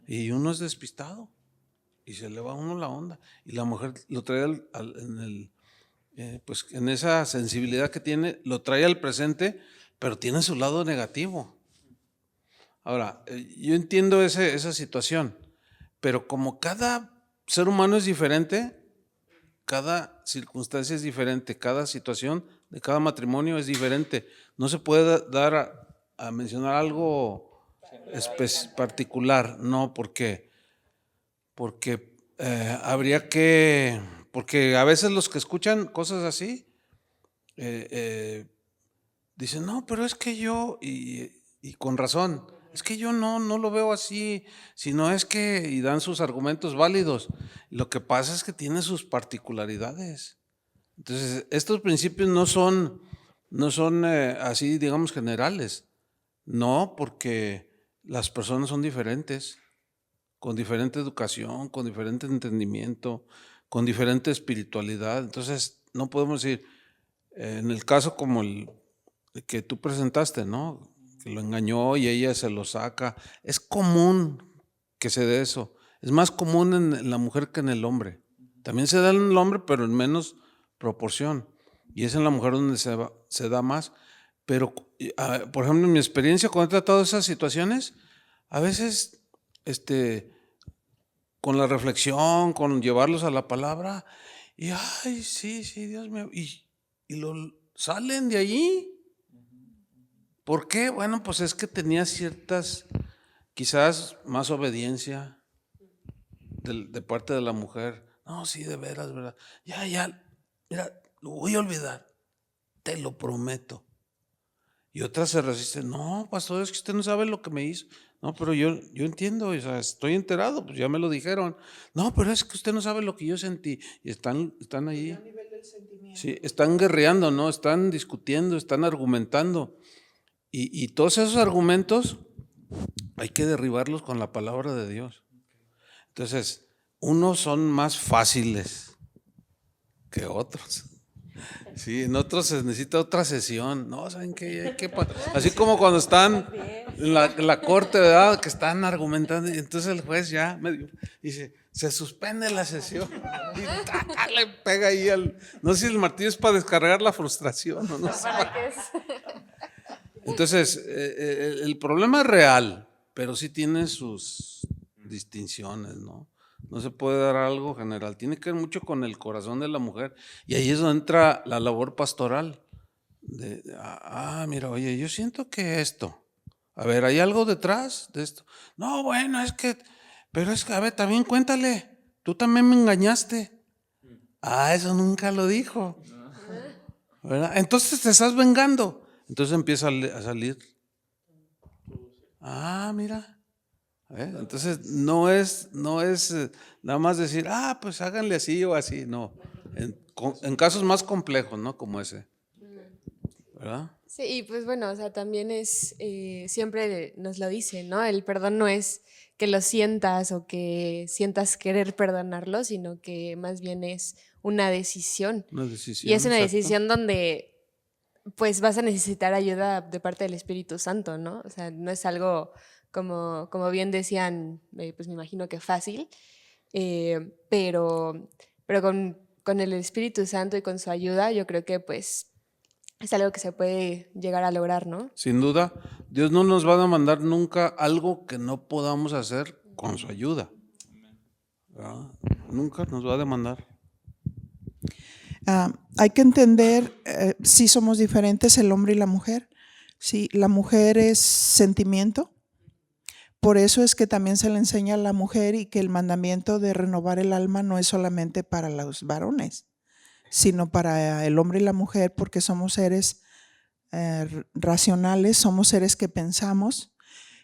y uno es despistado y se le va a uno la onda. Y la mujer lo trae pues en esa sensibilidad que tiene, lo trae al presente, pero tiene su lado negativo. Ahora, yo entiendo esa situación, pero como cada ser humano es diferente, cada circunstancia es diferente, cada situación de cada matrimonio es diferente. No se puede dar a mencionar algo particular, no, porque habría que, porque a veces los que escuchan cosas así dicen, no, pero es que yo, y con razón, es que yo no lo veo así, sino es que, y dan sus argumentos válidos. Lo que pasa es que tiene sus particularidades. Entonces, estos principios no son así, digamos, generales. No, porque las personas son diferentes, con diferente educación, con diferente entendimiento, con diferente espiritualidad. Entonces, no podemos decir, en el caso como el que tú presentaste, ¿no? Que lo engañó y ella se lo saca. Es común que se dé eso. Es más común en la mujer que en el hombre. También se da en el hombre, pero en menos proporción. Y es en la mujer donde se da más. Pero, por ejemplo, en mi experiencia, cuando he tratado esas situaciones, a veces, con la reflexión, con llevarlos a la palabra, y ay, sí, Dios mío, y salen de allí. ¿Por qué? Bueno, pues es que tenía ciertas, quizás más obediencia de parte de la mujer. No, sí, de veras, ¿verdad? Ya, mira, lo voy a olvidar, te lo prometo. Y otras se resisten, no, pastor, es que usted no sabe lo que me hizo. No, pero yo entiendo, o sea, estoy enterado, pues ya me lo dijeron. No, pero es que usted no sabe lo que yo sentí. Y están ahí. Sí, están guerreando, ¿no? Están discutiendo, están argumentando. Y todos esos argumentos hay que derribarlos con la palabra de Dios. Entonces, unos son más fáciles que otros. Sí, en otros se necesita otra sesión. No, ¿saben qué? Así como cuando están en la corte, ¿verdad? Que están argumentando, y entonces el juez ya medio dice, se suspende la sesión. Y le pega ahí no sé si el martillo es para descargar la frustración o no sé. ¿Para qué es? Entonces, el problema es real, pero sí tiene sus distinciones, ¿no? No se puede dar algo general, tiene que ver mucho con el corazón de la mujer, y ahí es donde entra la labor pastoral. Mira, oye, yo siento que esto, a ver, ¿hay algo detrás de esto? No, bueno, pero es que, a ver, también cuéntale, tú también me engañaste. Eso nunca lo dijo, ¿verdad? Entonces te estás vengando. Entonces empieza a salir. Mira. Entonces no es nada más decir, pues háganle así o así. No. En casos más complejos, ¿no? Como ese. ¿Verdad? Sí, y pues bueno, o sea, también es, siempre nos lo dicen, ¿no? El perdón no es que lo sientas o que sientas querer perdonarlo, sino que más bien es una decisión. Una decisión. Y es una exacto. decisión donde pues vas a necesitar ayuda de parte del Espíritu Santo, ¿no? O sea, no es algo como bien decían, pues me imagino que fácil, pero con el Espíritu Santo y con su ayuda, yo creo que pues es algo que se puede llegar a lograr, ¿no? Sin duda, Dios no nos va a mandar nunca algo que no podamos hacer con su ayuda. ¿Verdad? Nunca nos va a demandar. Hay que entender, sí somos diferentes el hombre y la mujer. Sí, la mujer es sentimiento. Por eso es que también se le enseña a la mujer y que el mandamiento de renovar el alma no es solamente para los varones, sino para el hombre y la mujer, porque somos seres racionales, somos seres que pensamos.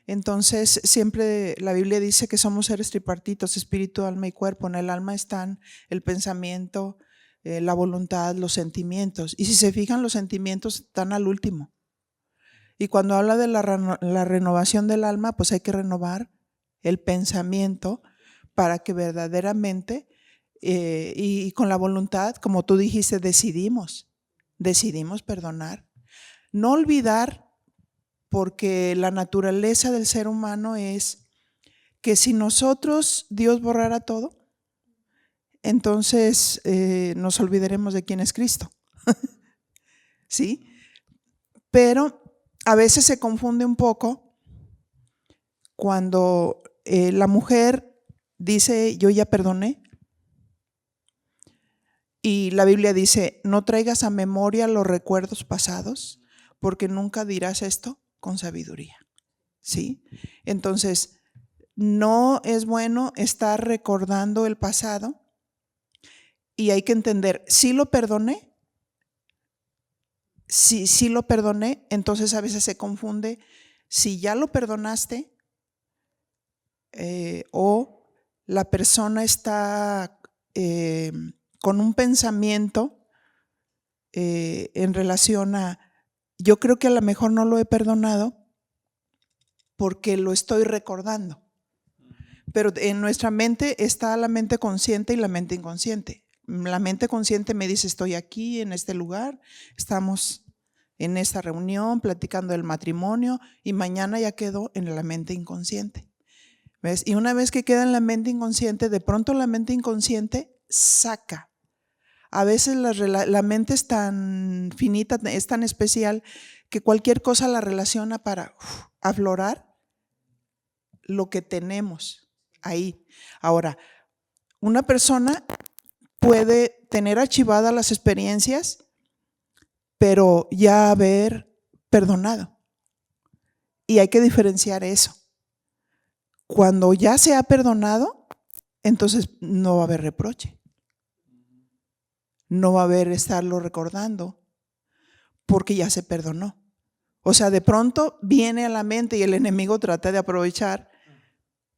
Entonces, siempre la Biblia dice que somos seres tripartitos, espíritu, alma y cuerpo. En el alma están el pensamiento, la voluntad, los sentimientos. Y si se fijan, los sentimientos están al último. Y cuando habla de la renovación del alma, pues hay que renovar el pensamiento para que verdaderamente y con la voluntad, como tú dijiste, decidimos perdonar. No olvidar, porque la naturaleza del ser humano es que si nosotros, Dios borrara todo, entonces nos olvidaremos de quién es Cristo. ¿Sí? Pero a veces se confunde un poco cuando la mujer dice, yo ya perdoné. Y la Biblia dice, no traigas a memoria los recuerdos pasados, porque nunca dirás esto con sabiduría. ¿Sí? Entonces, no es bueno estar recordando el pasado y hay que entender, si lo perdoné, si lo perdoné, entonces a veces se confunde si ya lo perdonaste o la persona está con un pensamiento en relación a, yo creo que a lo mejor no lo he perdonado porque lo estoy recordando. Pero en nuestra mente está la mente consciente y la mente inconsciente. La mente consciente me dice, estoy aquí en este lugar, estamos en esta reunión platicando del matrimonio y mañana ya quedó en la mente inconsciente. ¿Ves? Y una vez que queda en la mente inconsciente, de pronto la mente inconsciente saca. A veces la mente es tan finita, es tan especial que cualquier cosa la relaciona para aflorar lo que tenemos ahí. Ahora, una persona puede tener archivadas las experiencias, pero ya haber perdonado. Y hay que diferenciar eso. Cuando ya se ha perdonado, entonces no va a haber reproche. No va a haber estarlo recordando, porque ya se perdonó. O sea, de pronto viene a la mente y el enemigo trata de aprovechar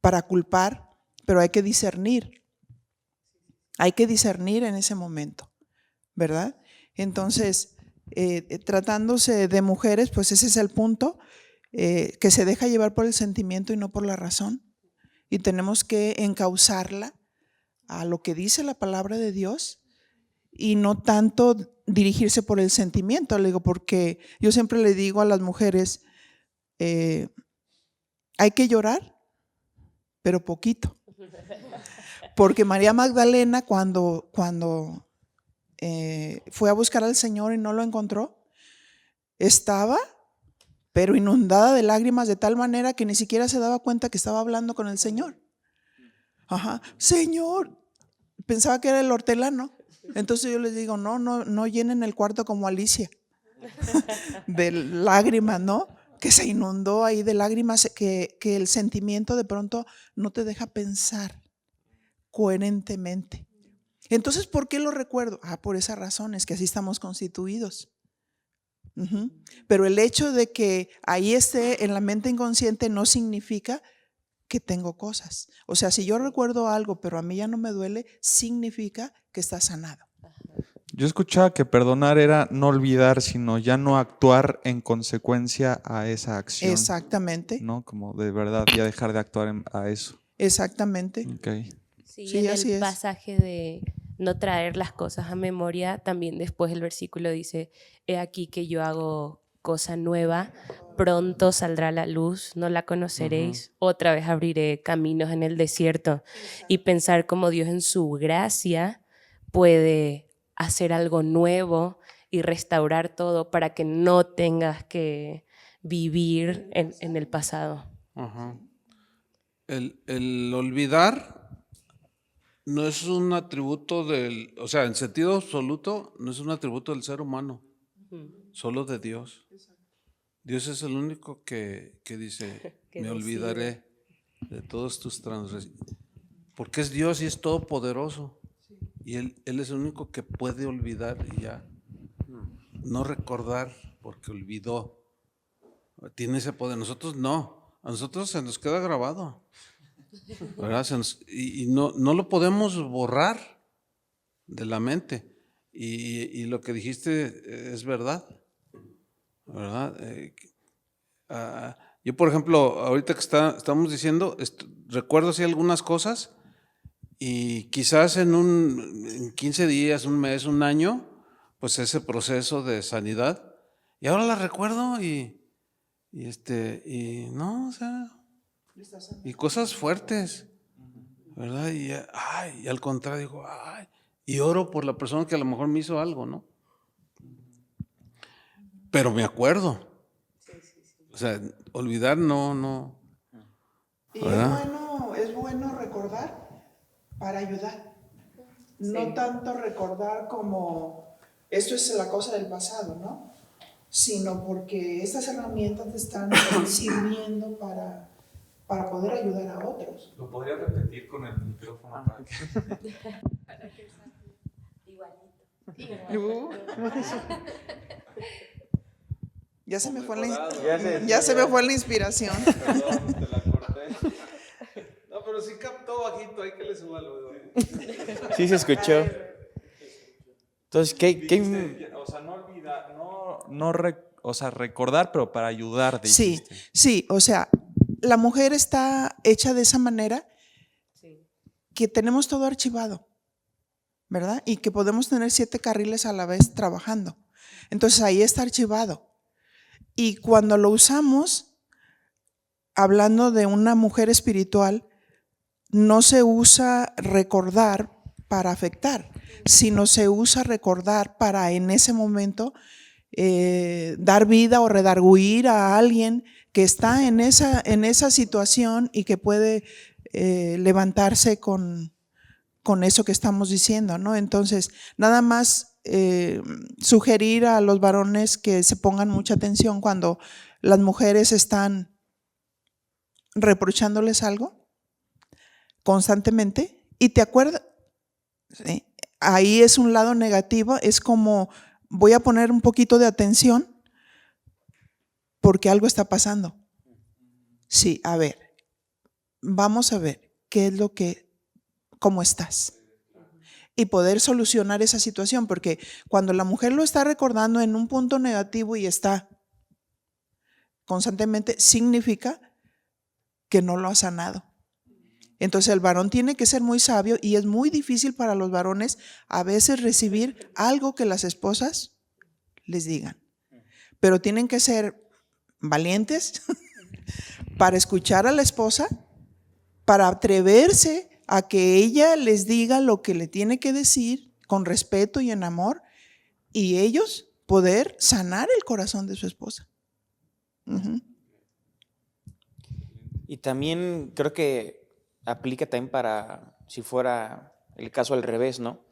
para culpar, pero hay que discernir. Hay que discernir en ese momento, ¿verdad? Entonces, tratándose de mujeres, pues ese es el punto, que se deja llevar por el sentimiento y no por la razón. Y tenemos que encauzarla a lo que dice la palabra de Dios y no tanto dirigirse por el sentimiento. Le digo, porque yo siempre le digo a las mujeres, hay que llorar, pero poquito. Porque María Magdalena cuando fue a buscar al Señor y no lo encontró, estaba pero inundada de lágrimas de tal manera que ni siquiera se daba cuenta que estaba hablando con el Señor. Ajá, Señor, pensaba que era el hortelano. Entonces yo les digo, no llenen el cuarto como Alicia, de lágrimas, ¿no? Que se inundó ahí de lágrimas, que el sentimiento de pronto no te deja pensar coherentemente. Entonces, ¿por qué lo recuerdo? Por esas razones, que así estamos constituidos. Pero el hecho de que ahí esté en la mente inconsciente no significa que tengo cosas. O sea, si yo recuerdo algo, pero a mí ya no me duele, significa que está sanado. Yo escuchaba que perdonar era no olvidar, sino ya no actuar en consecuencia a esa acción. Exactamente. ¿No? Como de verdad ya dejar de actuar a eso. Exactamente. Okay. Sí, en el pasaje de no traer las cosas a memoria, también después el versículo dice, he aquí que yo hago cosa nueva, pronto saldrá la luz, no la conoceréis, otra vez abriré caminos en el desierto. Y pensar cómo Dios en su gracia puede hacer algo nuevo y restaurar todo para que no tengas que vivir en el pasado. Ajá. El olvidar no es un atributo del, o sea, en sentido absoluto, no es un atributo del ser humano, solo de Dios. Dios es el único que dice, me olvidaré de todos tus transgresiones. Porque es Dios y es todopoderoso. Y él es el único que puede olvidar y ya. No recordar porque olvidó. Tiene ese poder. Nosotros no. A nosotros se nos queda grabado. ¿Verdad? Y no lo podemos borrar de la mente. Y lo que dijiste es verdad. ¿Verdad? Yo, por ejemplo, ahorita que estamos diciendo, recuerdo así algunas cosas y quizás en 15 días, un mes, un año, pues ese proceso de sanidad, y ahora las recuerdo y no, o sea, y cosas fuertes, ¿verdad? Y al contrario digo, ay, y oro por la persona que a lo mejor me hizo algo, ¿no? Pero me acuerdo. O sea, olvidar no. Y ¿verdad? es bueno recordar para ayudar. No tanto recordar como esto es la cosa del pasado, ¿no? Sino porque estas herramientas te están sirviendo para poder ayudar a otros. ¿Lo podría repetir con el micrófono? Ya se me fue la inspiración. Perdón, te la corté. No, pero sí captó bajito, hay que le suba el oído. Sí se escuchó. Entonces, O sea, no olvidar, o sea, recordar, pero para ayudar, dijiste. Sí, o sea, la mujer está hecha de esa manera que tenemos todo archivado, ¿verdad? Y que podemos tener 7 carriles a la vez trabajando. Entonces ahí está archivado. Y cuando lo usamos, hablando de una mujer espiritual, no se usa recordar para afectar, sino se usa recordar para en ese momento dar vida o redarguir a alguien que está en esa situación y que puede levantarse con eso que estamos diciendo, ¿no? Entonces, nada más sugerir a los varones que se pongan mucha atención cuando las mujeres están reprochándoles algo constantemente y te acuerdas, ¿sí? Ahí es un lado negativo, es como voy a poner un poquito de atención porque algo está pasando. Sí, a ver, vamos a ver qué es cómo estás y poder solucionar esa situación, porque cuando la mujer lo está recordando en un punto negativo y está constantemente, significa que no lo ha sanado. Entonces el varón tiene que ser muy sabio y es muy difícil para los varones a veces recibir algo que las esposas les digan, pero tienen que ser valientes para escuchar a la esposa, para atreverse a que ella les diga lo que le tiene que decir con respeto y en amor y ellos poder sanar el corazón de su esposa. Uh-huh. Y también creo que aplica también para si fuera el caso al revés, ¿no?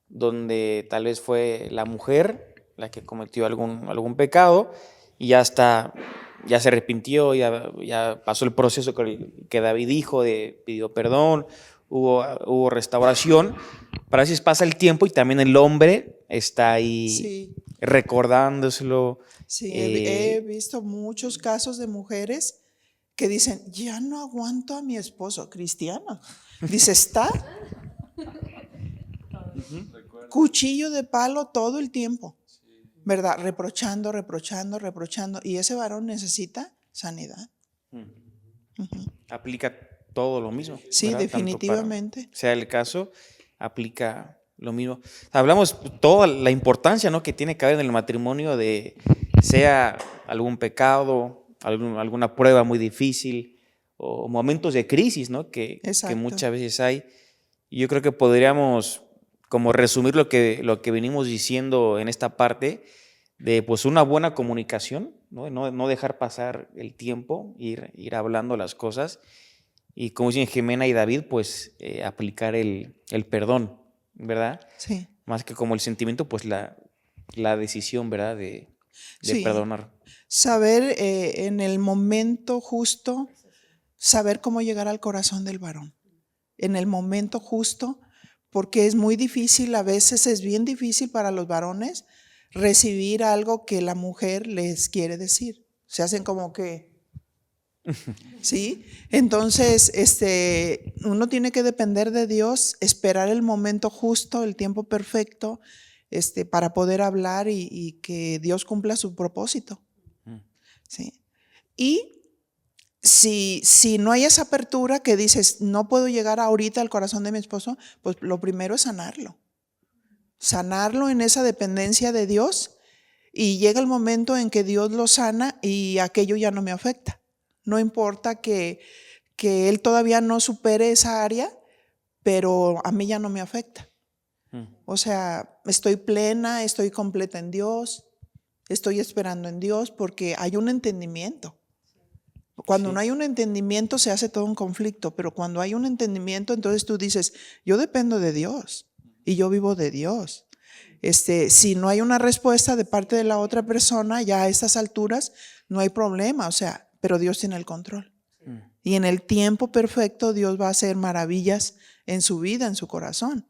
Donde tal vez fue la mujer la que cometió algún pecado y ya se arrepintió, ya pasó el proceso que David dijo, pidió perdón, hubo restauración. Para veces pasa el tiempo y también el hombre está ahí recordándoselo. Sí, he visto muchos casos de mujeres que dicen, ya no aguanto a mi esposo, cristiano. Dice, está cuchillo de palo todo el tiempo, ¿verdad? Reprochando. Y ese varón necesita sanidad. Aplica todo lo mismo. Sí, ¿verdad? definitivamente. Tanto sea el caso, aplica lo mismo. Hablamos toda la importancia, ¿no?, que tiene que haber en el matrimonio de sea algún pecado, alguna prueba muy difícil o momentos de crisis, ¿no?, que muchas veces hay. Y yo creo que podríamos como resumir lo que venimos diciendo en esta parte de pues una buena comunicación, no dejar pasar el tiempo, ir hablando las cosas y como dicen Jimena y David, pues aplicar el perdón, ¿verdad? Sí. Más que como el sentimiento, pues la decisión, ¿verdad? De perdonar. Saber en el momento justo, saber cómo llegar al corazón del varón. En el momento justo, porque es muy difícil, a veces es bien difícil para los varones recibir algo que la mujer les quiere decir. Se hacen como que... ¿Sí? Entonces, uno tiene que depender de Dios, esperar el momento justo, el tiempo perfecto, para poder hablar y que Dios cumpla su propósito. ¿Sí? Y si no hay esa apertura que dices, no puedo llegar ahorita al corazón de mi esposo, pues lo primero es sanarlo. Sanarlo en esa dependencia de Dios y llega el momento en que Dios lo sana y aquello ya no me afecta. No importa que que él todavía no supere esa área, pero a mí ya no me afecta. O sea, estoy plena, estoy completa en Dios, estoy esperando en Dios porque hay un entendimiento. Cuando no hay un entendimiento se hace todo un conflicto, pero cuando hay un entendimiento, entonces tú dices, yo dependo de Dios y yo vivo de Dios. Si no hay una respuesta de parte de la otra persona, ya a estas alturas no hay problema, o sea, pero Dios tiene el control. Y en el tiempo perfecto Dios va a hacer maravillas en su vida, en su corazón.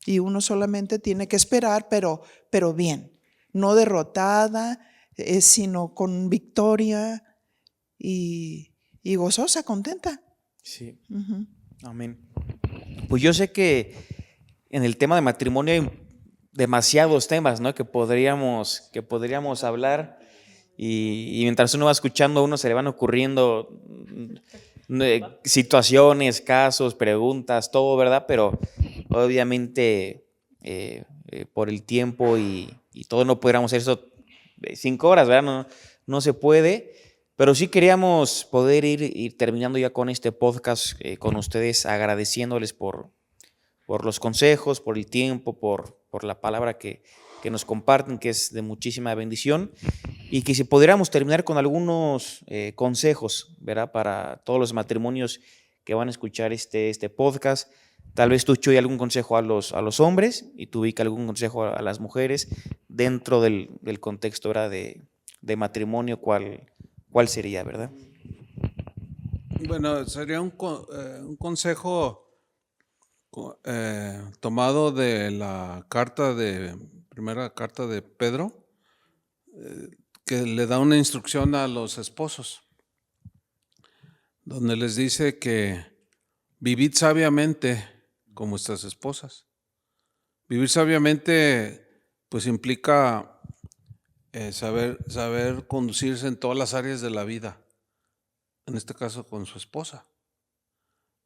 Y uno solamente tiene que esperar, pero bien, no derrotada, sino con victoria y gozosa, contenta. Sí. Uh-huh. Amén. Pues yo sé que en el tema de matrimonio hay demasiados temas, ¿no? que podríamos hablar y mientras uno va escuchando a uno se le van ocurriendo situaciones, casos, preguntas, todo, ¿verdad? Pero obviamente por el tiempo y todo no pudiéramos hacer eso 5 horas, ¿verdad? No se puede, pero sí queríamos poder ir terminando ya con este podcast con ustedes, agradeciéndoles por los consejos, por el tiempo, por la palabra que nos comparten, que es de muchísima bendición, y que si pudiéramos terminar con algunos consejos, ¿verdad? Para todos los matrimonios que van a escuchar este podcast. Tal vez tú, Chuy, algún consejo a los hombres y tú, Vic, algún consejo a las mujeres dentro del contexto, ¿verdad? de matrimonio, ¿cuál sería, verdad? Bueno, sería un consejo tomado de la primera carta de Pedro, que le da una instrucción a los esposos, donde les dice que vivid sabiamente con vuestras esposas. Vivir sabiamente pues implica saber conducirse en todas las áreas de la vida, en este caso con su esposa,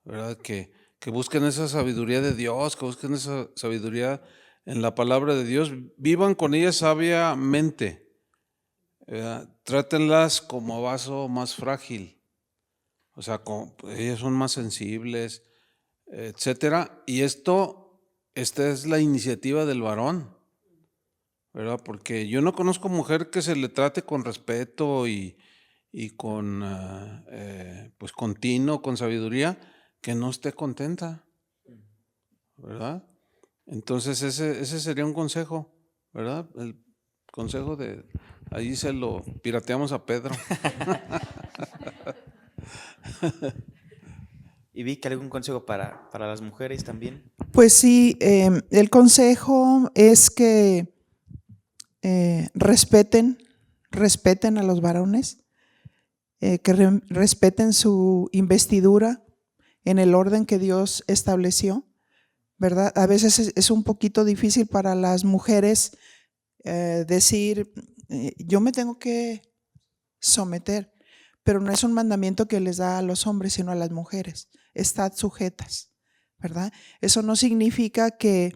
¿verdad? Que busquen esa sabiduría de Dios, que busquen esa sabiduría en la palabra de Dios, vivan con ella sabiamente, ¿verdad? Trátenlas como vaso más frágil, o sea, ellas son más sensibles, etcétera, y esta es la iniciativa del varón, ¿verdad? Porque yo no conozco mujer que se le trate con respeto y con pues continuo, con sabiduría, que no esté contenta, ¿verdad? Entonces ese sería un consejo, ¿verdad? El consejo ahí se lo pirateamos a Pedro. ¿Y Vic, algún consejo para las mujeres también? Pues sí, el consejo es que respeten a los varones, que respeten su investidura en el orden que Dios estableció, ¿verdad? A veces es un poquito difícil para las mujeres decir, yo me tengo que someter, pero no es un mandamiento que les da a los hombres, sino a las mujeres. Estad sujetas, ¿verdad? Eso no significa que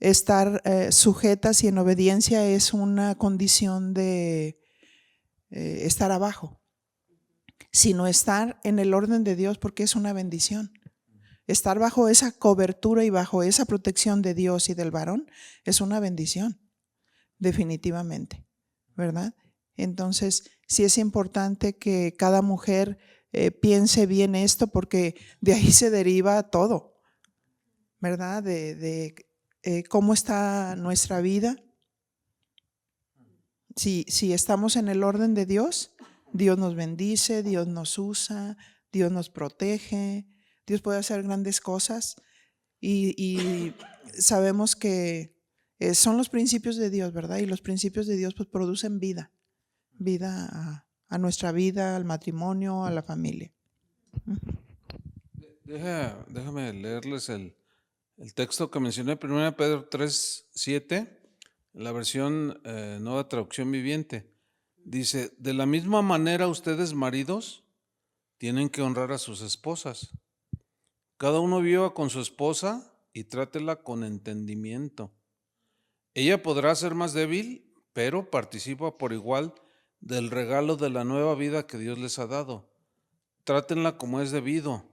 estar sujetas y en obediencia es una condición de estar abajo, sino estar en el orden de Dios, porque es una bendición. Estar bajo esa cobertura y bajo esa protección de Dios y del varón es una bendición, definitivamente, ¿verdad? Entonces, sí es importante que cada mujer piense bien esto, porque de ahí se deriva todo, ¿verdad? De cómo está nuestra vida. Si estamos en el orden de Dios, Dios nos bendice, Dios nos usa, Dios nos protege, Dios puede hacer grandes cosas y sabemos que son los principios de Dios, ¿verdad? Y los principios de Dios pues producen vida a nuestra vida, al matrimonio, a la familia. Déjame leerles el texto que mencioné, 1 Pedro 3:7, la versión Nueva Traducción Viviente. Dice, de la misma manera ustedes, maridos, tienen que honrar a sus esposas. Cada uno viva con su esposa y trátela con entendimiento. Ella podrá ser más débil, pero participa por igual del regalo de la nueva vida que Dios les ha dado. Trátenla como es debido,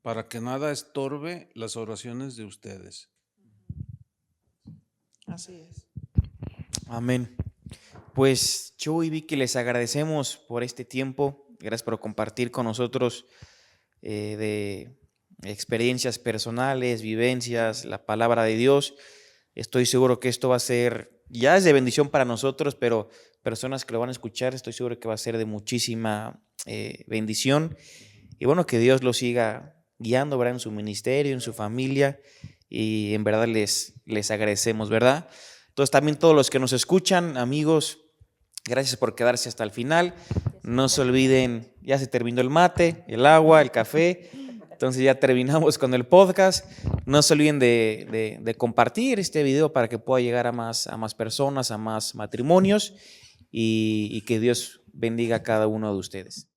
para que nada estorbe las oraciones de ustedes. Así es. Amén. Pues Chu y Vicky, les agradecemos por este tiempo. Gracias por compartir con nosotros de experiencias personales, vivencias, la palabra de Dios. Estoy seguro que esto va a ser, ya es de bendición para nosotros, pero personas que lo van a escuchar, estoy seguro que va a ser de muchísima bendición. Y bueno, que Dios los siga guiando, ¿verdad? En su ministerio, en su familia. Y en verdad les agradecemos, ¿verdad? Entonces también todos los que nos escuchan, amigos, gracias por quedarse hasta el final. No se olviden, ya se terminó el mate, el agua, el café. Entonces ya terminamos con el podcast. No se olviden de compartir este video para que pueda llegar a más personas, a más matrimonios y que Dios bendiga a cada uno de ustedes.